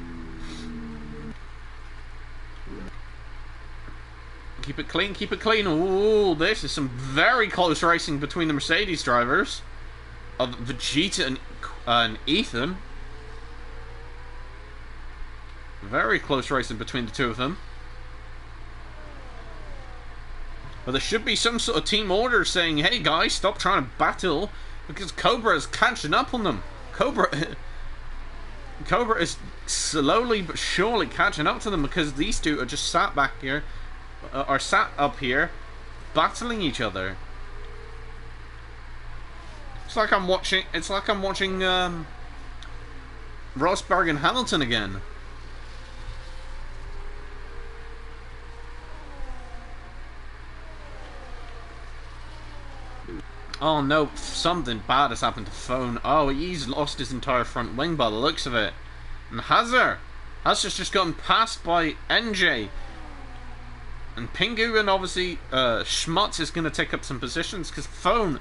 Keep it clean. Keep it clean. Ooh, this is some very close racing between the Mercedes drivers of Vegeta and Ethan. Very close racing between the two of them. But there should be some sort of team order saying, hey guys, stop trying to battle, because Cobra is catching up on them. Cobra is slowly but surely catching up to them, because these two are just sat back here, are sat up here, battling each other. It's like I'm watching Rosberg and Hamilton again. Oh no, something bad has happened to Phone. Oh, he's lost his entire front wing by the looks of it. And Hazard's just gotten passed by NJ. And Pingu and obviously Schmutz is going to take up some positions, because Phone,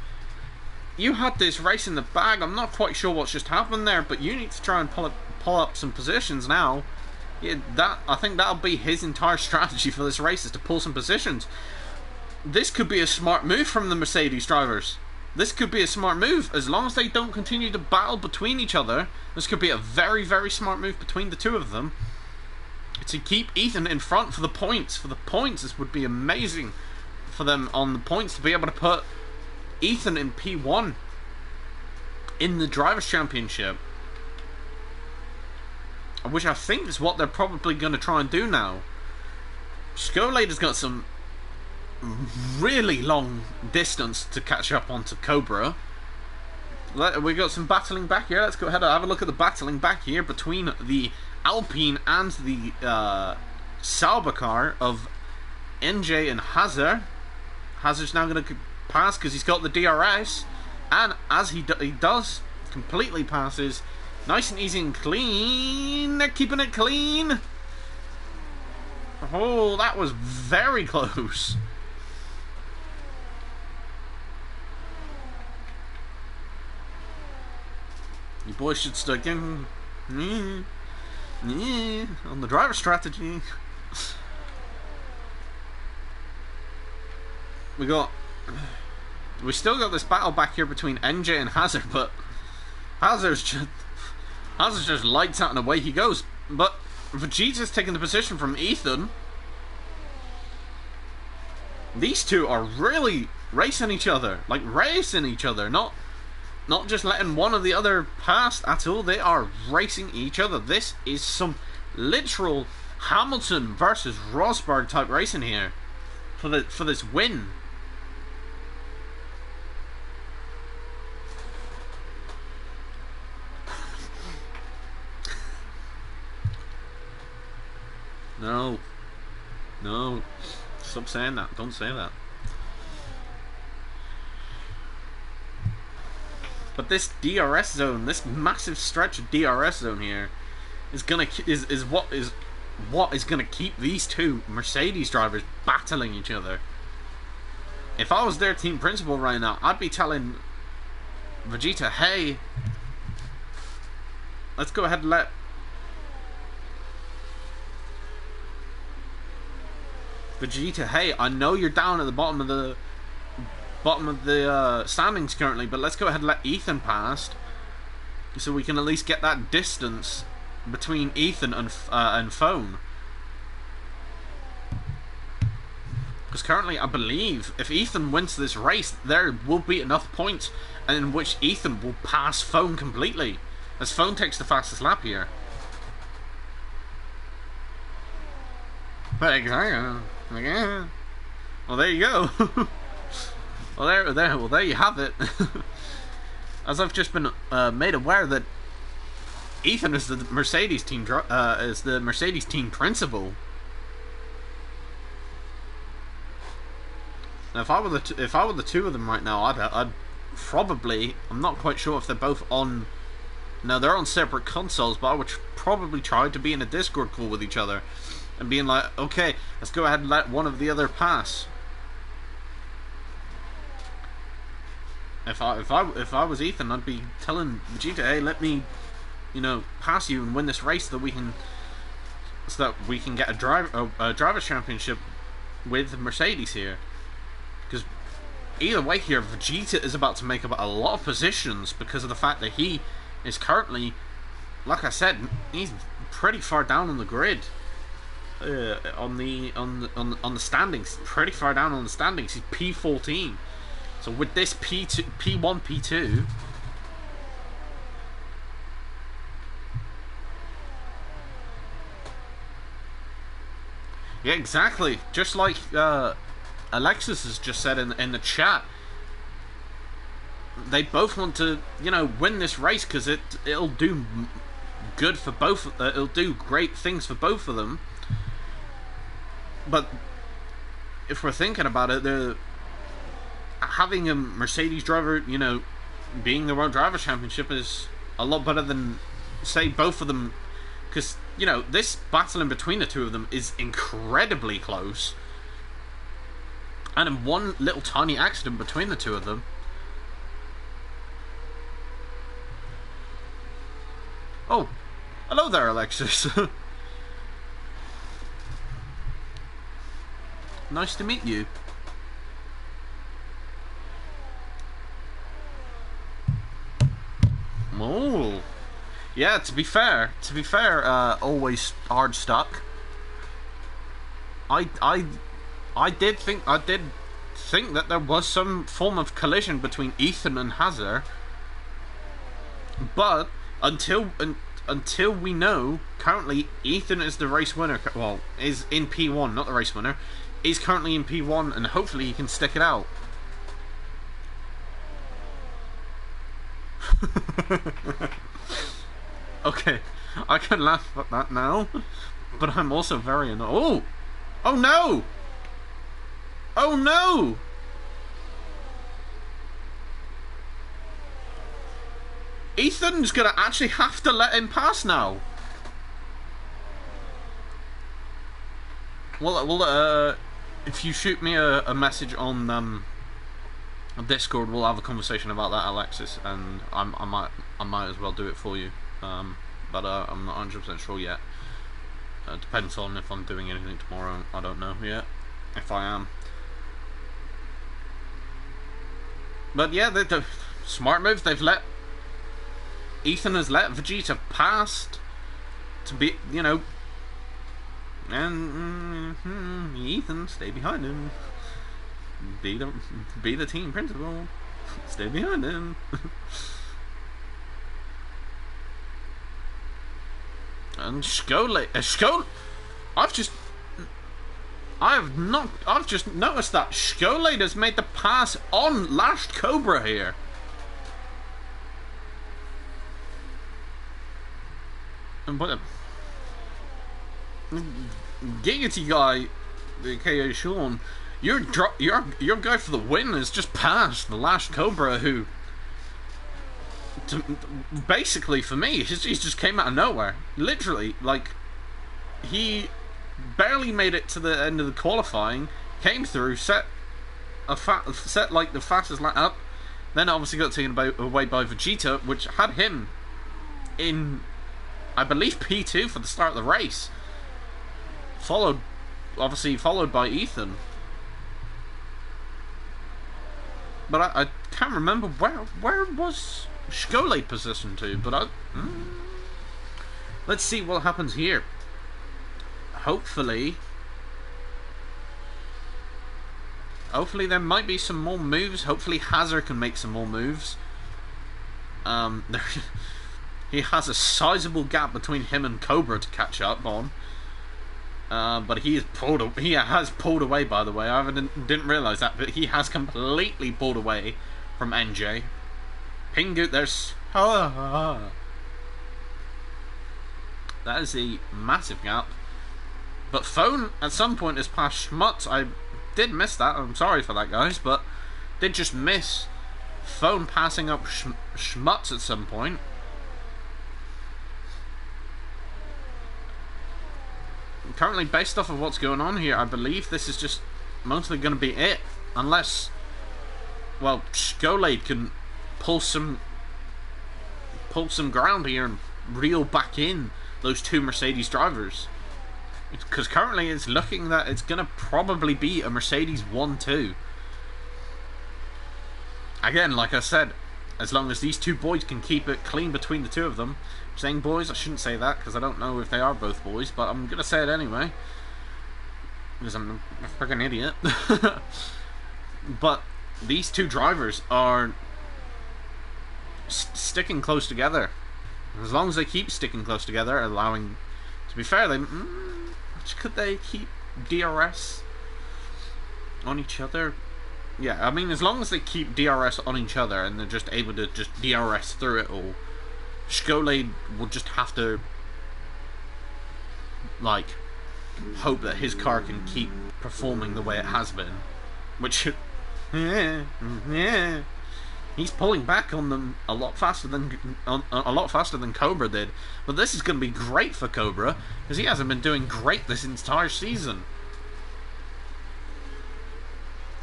you had this race in the bag. I'm not quite sure what's just happened there, but you need to try and pull up some positions now. Yeah, I think that'll be his entire strategy for this race, is to pull some positions. This could be a smart move from the Mercedes drivers. This could be a smart move, as long as they don't continue to battle between each other. This could be a very, very smart move between the two of them, to keep Ethan in front for the points. For the points, this would be amazing for them on the points, to be able to put Ethan in P1 in the Drivers' Championship. which I think is what they're probably going to try and do now. Scolator's got some really long distance to catch up onto Cobra. We got some battling back here. Let's go ahead and have a look at the battling back here between the Alpine and the Sauber car of NJ and Hazard. Hazard's now going to pass because he's got the DRS, and as he does, completely passes. Nice and easy and clean. They're keeping it clean. Oh, that was very close. You boys should start getting on the driver strategy. We still got this battle back here between NJ and Hazard, but Hazard's just lights out and away he goes. But Vegeta's taking the position from Ethan. These two are really racing each other, like racing each other, not just letting one or the other pass at all. They are racing each other. This is some literal Hamilton versus Rosberg type racing here for this win. No, stop saying that. Don't say that. But this DRS zone, this massive stretch of DRS zone here, is what is gonna keep these two Mercedes drivers battling each other. If I was their team principal right now, I'd be telling Vegeta, hey, let's go ahead and let Vegeta, hey, I know you're down at the bottom of the standings currently, but let's go ahead and let Ethan pass, so we can at least get that distance between Ethan and Phone. Because currently, I believe if Ethan wins this race, there will be enough points in which Ethan will pass Phone completely, as Phone takes the fastest lap here. But exactly. Yeah. Well, there you go. Well, there you have it. As I've just been made aware that Ethan is the Mercedes team principal. Now, if I were the two of them right now, I'd probably, I'm not quite sure if they're both on. No, they're on separate consoles, but I would probably try to be in a Discord call with each other and being like, okay, let's go ahead and let one of the other pass. If I was Ethan, I'd be telling Vegeta, hey, let me, pass you and win this race so that we can get a driver's championship with Mercedes here. Because either way here, Vegeta is about to make up a lot of positions because of the fact that he is currently, like I said, he's pretty far down on the grid. On the standings, pretty far down on the standings. He's P14. So with this P1, P2, yeah, exactly. Just like Alexis has just said in the chat, they both want to, win this race because it'll do good for both. It'll do great things for both of them. But if we're thinking about it, having a Mercedes driver, being the World Driver Championship is a lot better than, say, both of them. Because, this battle in between the two of them is incredibly close. And in one little tiny accident between the two of them. Oh, hello there, Alexis. Nice to meet you. Oh, yeah. To be fair, always hard stuck. I did think that there was some form of collision between Ethan and Hazard, but until until we know, currently Ethan is the race winner. Well, is in P1, not the race winner. He's currently in P1, and hopefully he can stick it out. Okay, I can laugh at that now, but I'm also very annoyed. Oh! Oh no! Oh no! Ethan's gonna actually have to let him pass now. Well, if you shoot me a message on Discord, we'll have a conversation about that, Alexis, and I might as well do it for you. But I'm not 100% sure yet. Depends on if I'm doing anything tomorrow. I don't know yet if I am. But yeah, the smart moves. They've let Ethan has let Vegeta past to be, you know, and Ethan, stay behind him. Be the team principal. Stay behind him. And I've just noticed that Skolade has made the pass on Last Cobra here. And what a Giggity guy, aka Sean, your guy for the win has just passed the Last Cobra, who basically for me he just came out of nowhere. Literally, like, he barely made it to the end of the qualifying, came through, set like the fastest lap up, then obviously got taken away by Vegeta, which had him in, I believe, P2 for the start of the race. Followed by Ethan. But I can't remember where was Skolade positioned to, but let's see what happens here. Hopefully there might be some more moves. Hopefully Hazard can make some more moves. He has a sizable gap between him and Cobra to catch up on. But he has pulled away, by the way. I didn't realise that, but he has completely pulled away from NJ. Pingu, there's... that is a massive gap. But Phone, at some point, has passed Schmutz. I did miss that. I'm sorry for that, guys, but did just miss Phone passing up Schmutz at some point. Currently, based off of what's going on here, I believe this is just mostly going to be it. Unless, well, Skolade can pull some ground here and reel back in those two Mercedes drivers. Because currently it's looking that it's going to probably be a Mercedes 1-2. Again, like I said, as long as these two boys can keep it clean between the two of them. I'm saying boys, I shouldn't say that because I don't know if they are both boys, but I'm going to say it anyway. Because I'm a freaking idiot. But these two drivers are sticking close together. As long as they keep sticking close together, allowing... To be fair, could they keep DRS on each other? Yeah, I mean, as long as they keep DRS on each other and they're just able to just DRS through it all, Skolade will just have to, like, hope that his car can keep performing the way it has been. Which, yeah, he's pulling back on them a lot faster than Cobra did. But this is going to be great for Cobra because he hasn't been doing great this entire season.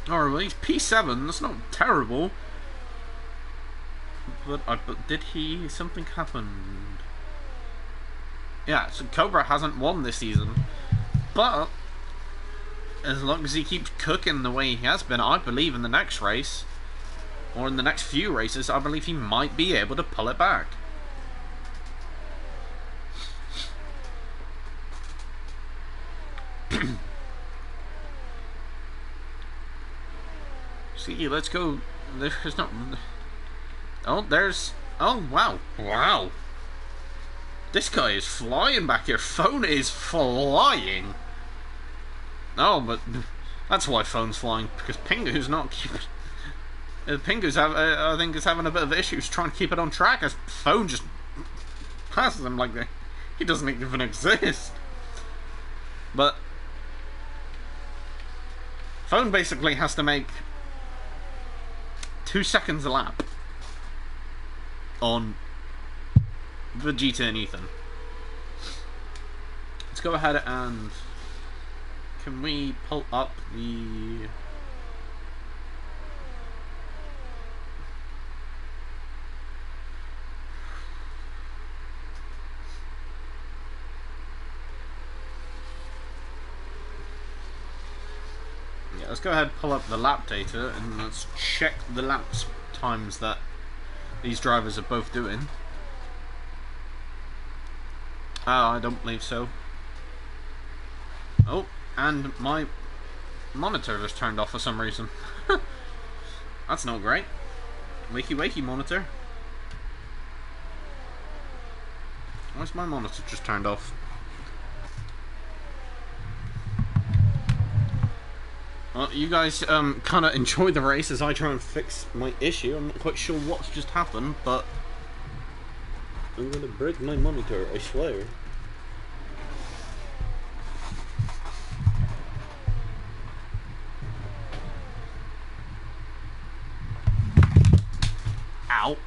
Or well, he's P7. That's not terrible. But did something happened? Yeah, so Cobra hasn't won this season. But as long as he keeps cooking the way he has been, I believe in the next race, or in the next few races, I believe he might be able to pull it back. See, let's go. There's not... Oh, there's... Oh, wow. Wow. This guy is flying back here. Phone is flying. Oh, but that's why phone's flying, because Pingu's not keeping. Pingu's I think is having a bit of issues trying to keep it on track, as phone just passes him like he doesn't even exist. But phone basically has to make 2 seconds a lap on Vegeta and Ethan. Let's go ahead and can we pull up the let's go ahead and pull up the lap data and let's check the laps times that these drivers are both doing. I don't believe so. Oh, and my monitor just turned off for some reason. That's not great. Wakey wakey monitor. Why's my monitor just turned off? Well, you guys kind of enjoy the race as I try and fix my issue. I'm not quite sure what's just happened, but I'm gonna break my monitor, I swear. Ow.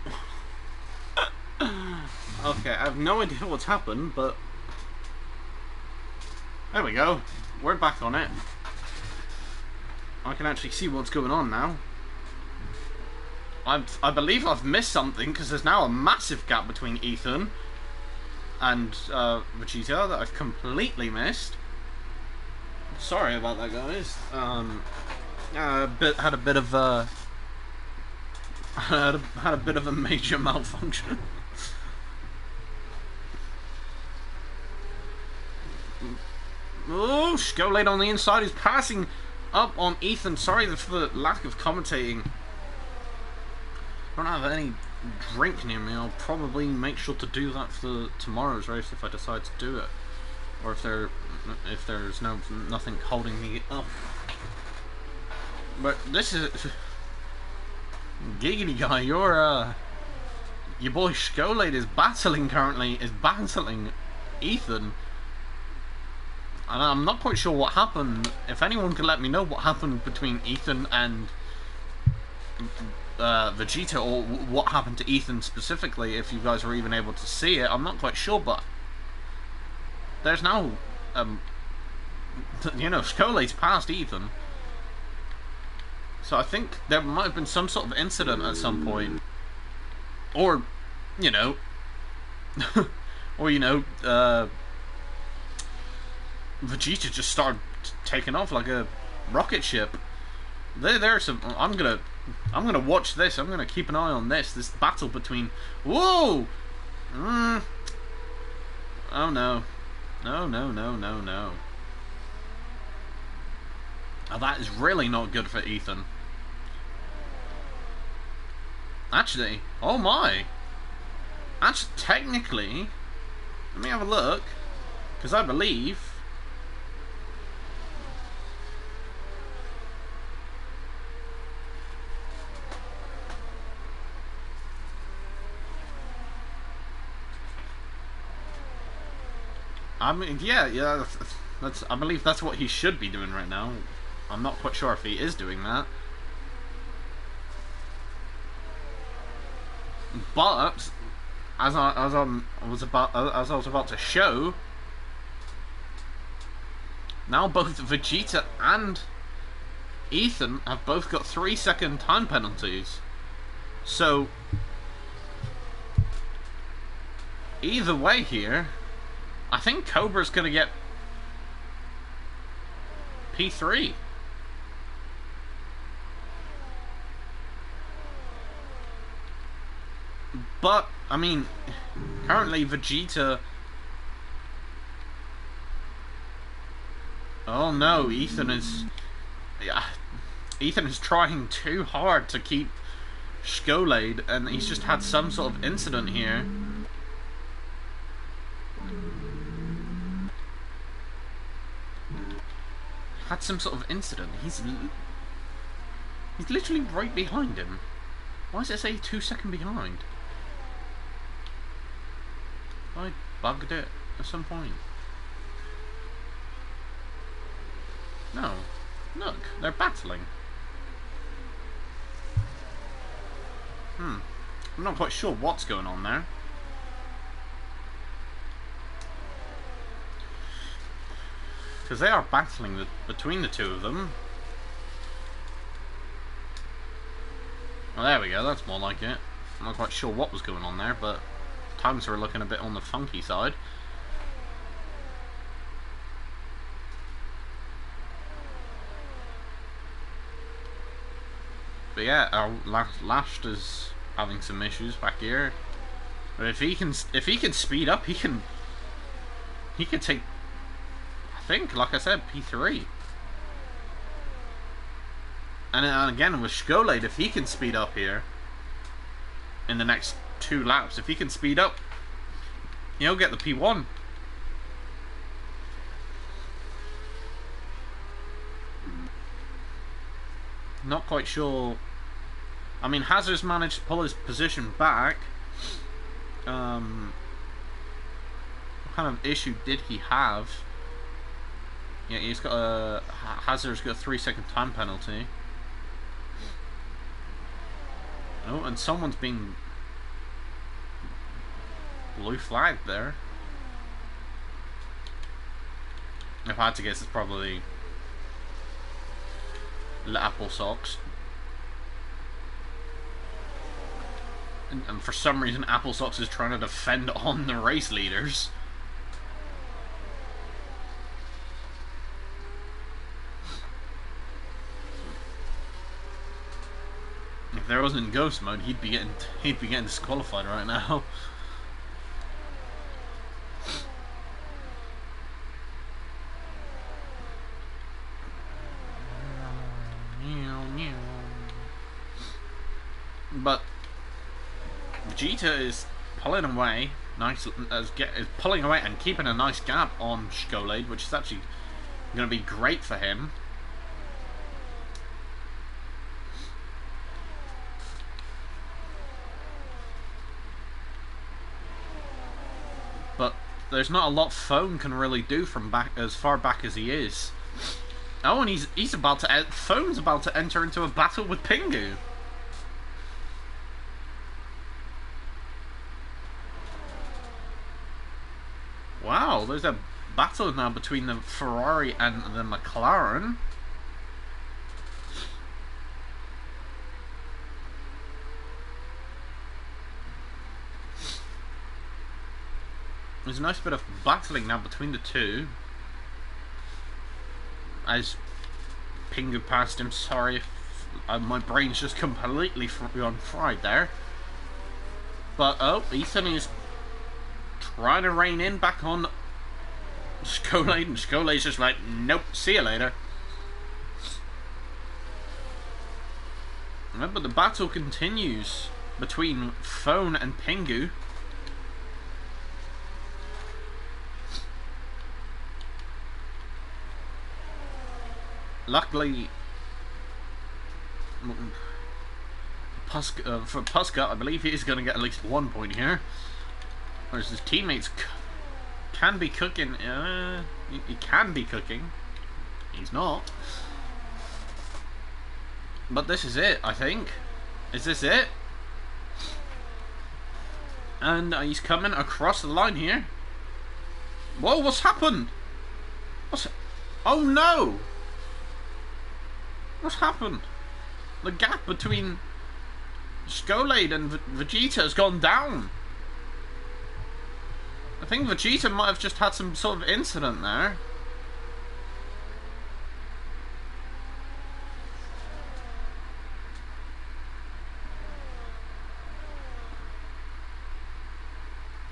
Okay, I have no idea what's happened, but there we go. We're back on it. I can actually see what's going on now. I believe I've missed something, because there's now a massive gap between Ethan and Vegeta that I've completely missed. Sorry about that, guys. Had a bit of a had a bit of a major malfunction. Oh, Skolate on the inside is passing up on Ethan. Sorry for the lack of commentating. I don't have any drink near me. I'll probably make sure to do that for tomorrow's race if I decide to do it, or if there's nothing holding me up. But this is giggity guy. Your boy Skolate is battling Ethan. And I'm not quite sure what happened. If anyone could let me know what happened between Ethan and Vegeta, or what happened to Ethan specifically, if you guys were even able to see it, I'm not quite sure, but there's now, Skolate's past Ethan. So I think there might have been some sort of incident at some point. Or, Vegeta just started taking off like a rocket ship. There's some. I'm gonna watch this. I'm gonna keep an eye on this battle between. Whoa! Oh no! No! Oh, that is really not good for Ethan. Actually, oh my! Actually, technically, let me have a look, because I believe. I mean, yeah. I believe that's what he should be doing right now. I'm not quite sure if he is doing that, but as I was about to show, now both Vegeta and Ethan have both got 3-second time penalties. So either way here, I think Cobra's going to get P3. But, I mean, currently Vegeta... Oh no, Ethan is trying too hard to keep Skolate, and he's just had some sort of incident here. had some sort of incident. He's literally right behind him. Why does it say 2 seconds behind? I bugged it at some point. No. Look, they're battling. I'm not quite sure what's going on there. Because they are battling between the two of them. Well, there we go, that's more like it. I'm not quite sure what was going on there, but times were looking a bit on the funky side. But yeah, our Lashed is having some issues back here. But if he can speed up, he can take, I think, like I said, P3. And again with Scholade, if he can speed up here in the next 2 laps, if he can speed up, he'll get the P1. Not quite sure. I mean, Hazard's managed to pull his position back. What kind of issue did he have? Yeah, he's got a Hazard's got a 3-second time penalty. Oh, and someone's being blue flagged there. If I had to guess, it's probably Apple Socks. And for some reason, Apple Socks is trying to defend on the race leaders. If there wasn't Ghost Mode, he'd be getting disqualified right now. But Vegeta is pulling away, is pulling away and keeping a nice gap on Scholade, which is actually going to be great for him. But there's not a lot Phone can really do from back as far back as he is. Oh, and he's about to Phone's about to enter into a battle with Pingu. Wow, there's a battle now between the Ferrari and the McLaren. There's a nice bit of battling now between the two. As Pingu passed him, sorry if my brain's just completely on fried there. But oh, Ethan is trying to rein in back on Scholade, and Scolade's just like, nope, see you later. But the battle continues between Phone and Pingu. Luckily, for Puska, I believe he is going to get at least 1 point here. Whereas his teammates can be cooking. He can be cooking. He's not. But this is it, I think. Is this it? And he's coming across the line here. Whoa, what's happened? Oh no! What's happened? The gap between Scholade and Vegeta has gone down. I think Vegeta might have just had some sort of incident there.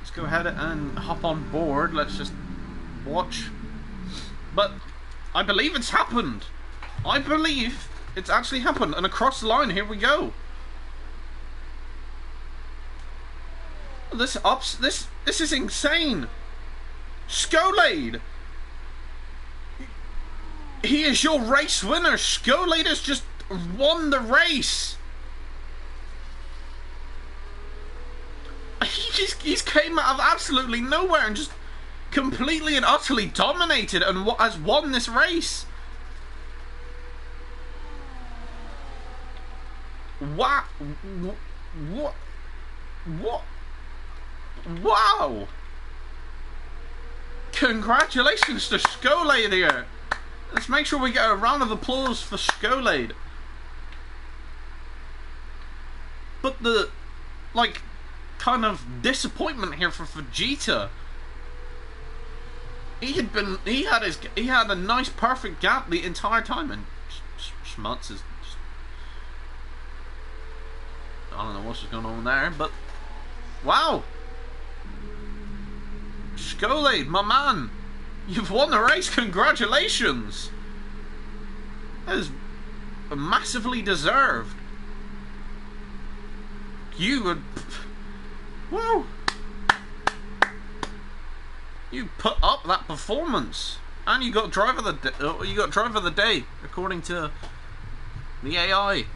Let's go ahead and hop on board. Let's just watch. But I believe it's happened. I believe it's actually happened. And across the line, here we go. This is insane. Scholade. He is your race winner. Skolade has just won the race. He's came out of absolutely nowhere and just completely and utterly dominated and has won this race. Wow. What? What? Wow. Congratulations to Skolade here. Let's make sure we get a round of applause for Skolade. But the, like, kind of disappointment here for Vegeta. He had a nice perfect gap the entire time, and Schmutz is just, I don't know what's going on there, but wow. Skolade, my man, you've won the race. Congratulations. That is massively deserved. You would, wow. You put up that performance, and you got driver of the day according to the AI.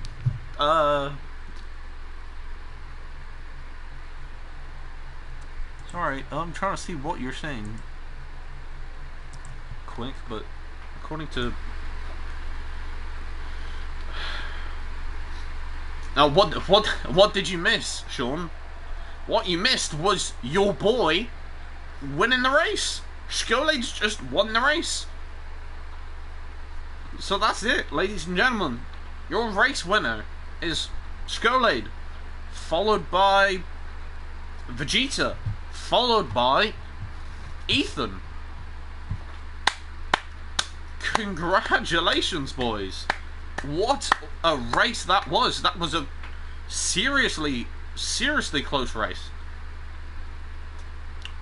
Sorry, I'm trying to see what you're saying quick, but according to... Now, what did you miss, Sean? What you missed was your boy winning the race. Skolade's just won the race. So that's it, ladies and gentlemen. Your race winner is Skolade, followed by Vegeta, followed by Ethan. Congratulations, boys. What a race that was. That was a seriously close race.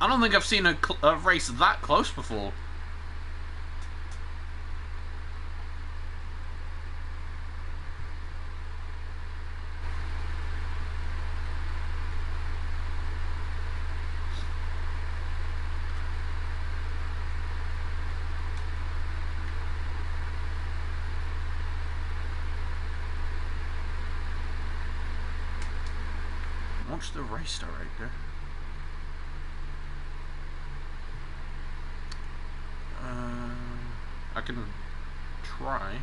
I don't think I've seen a race that close before. Watch the race director. I can try.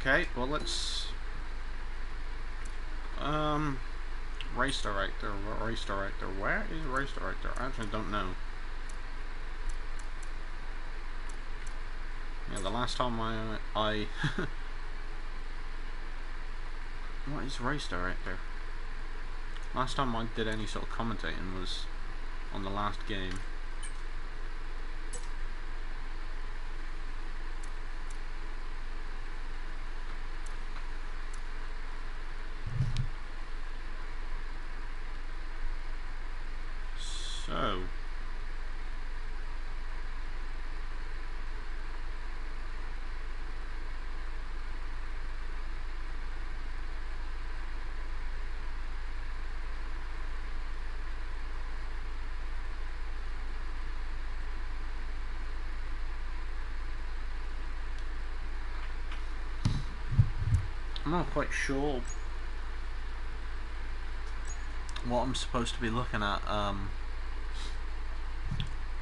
Okay, well let's race director, where is race director? I actually don't know. Yeah, the last time I what is race director? Last time I did any sort of commentating was on the last game. So I'm not quite sure what I'm supposed to be looking at,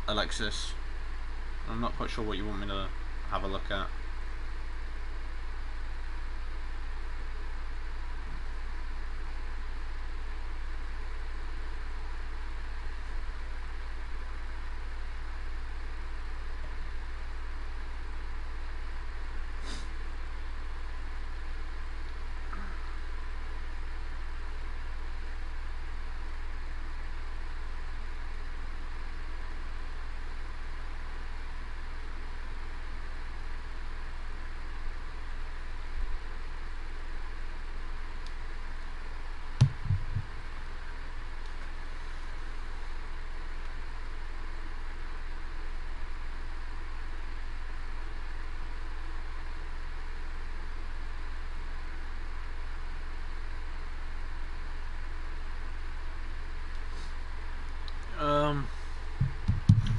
Alexis. I'm not quite sure what you want me to have a look at.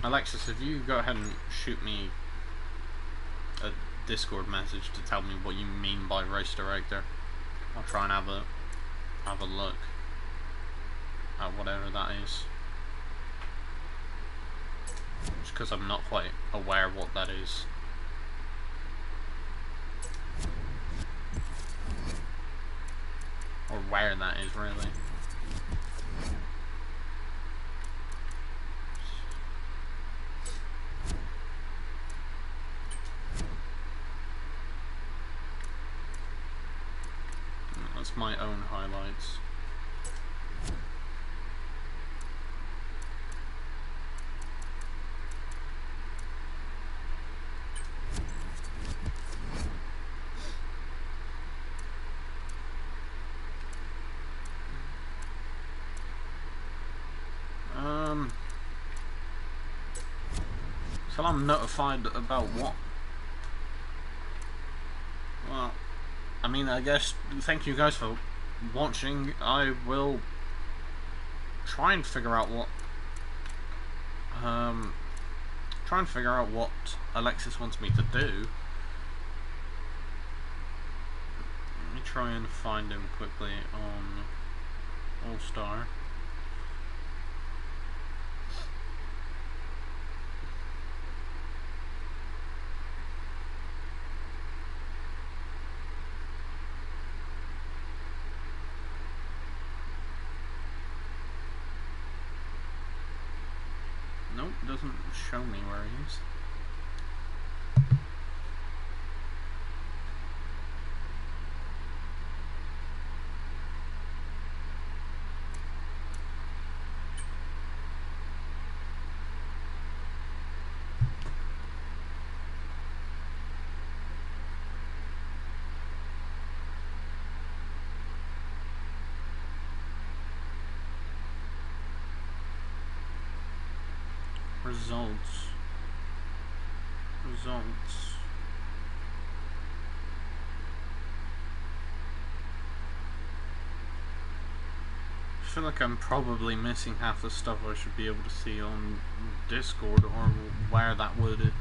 Alexis, if you go ahead and shoot me a Discord message to tell me what you mean by race director, I'll try and have a look at whatever that is. Just because I'm not quite aware what that is. Or where that is, really. That's my own highlights. So I'm notified about what? Well, I mean, I guess, thank you guys for watching. I will try and figure out what Alexis wants me to do. Let me try and find him quickly on All Star. Nope, doesn't show me where he is. Results. I feel like I'm probably missing half the stuff I should be able to see on Discord, or where that would.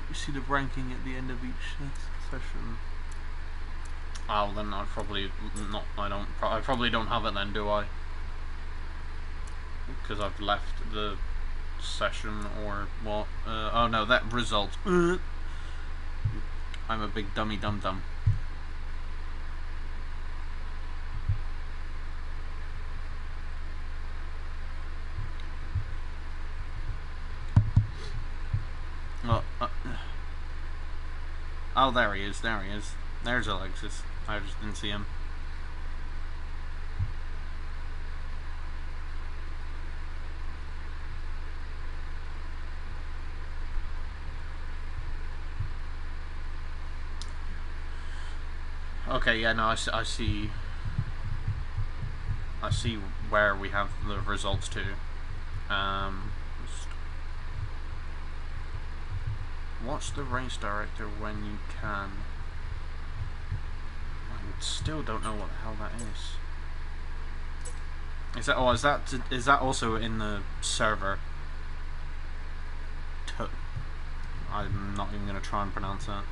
You see the ranking at the end of each session. Oh, then I probably not. I probably don't have it then, do I? Because I've left the session, or what? Oh no, that result. I'm a big dummy dum-dum. Oh, there he is. There's Alexis. I just didn't see him. Okay, yeah, no, I see where we have the results to. Watch the race director when you can. I still don't know what the hell that is. Is that? Oh, is that also in the server? I'm not even gonna try and pronounce that.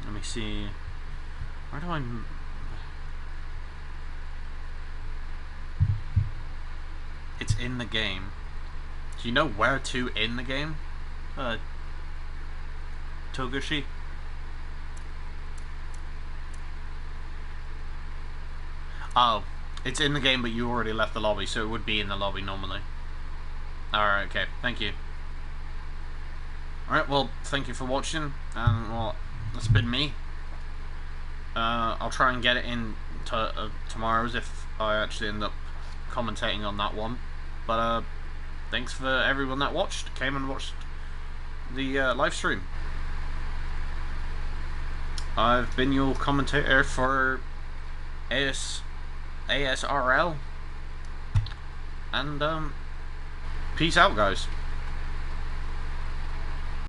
Let me see. Where do I? It's in the game. Do you know where to in the game? Togashi? Oh, it's in the game, but you already left the lobby, so it would be in the lobby normally. Alright, okay. Thank you. Alright, well, thank you for watching, and, well, that's been me. I'll try and get it in tomorrow's if I actually end up commentating on that one. But thanks for everyone that came and watched the live stream. I've been your commentator for ASRL, and peace out, guys.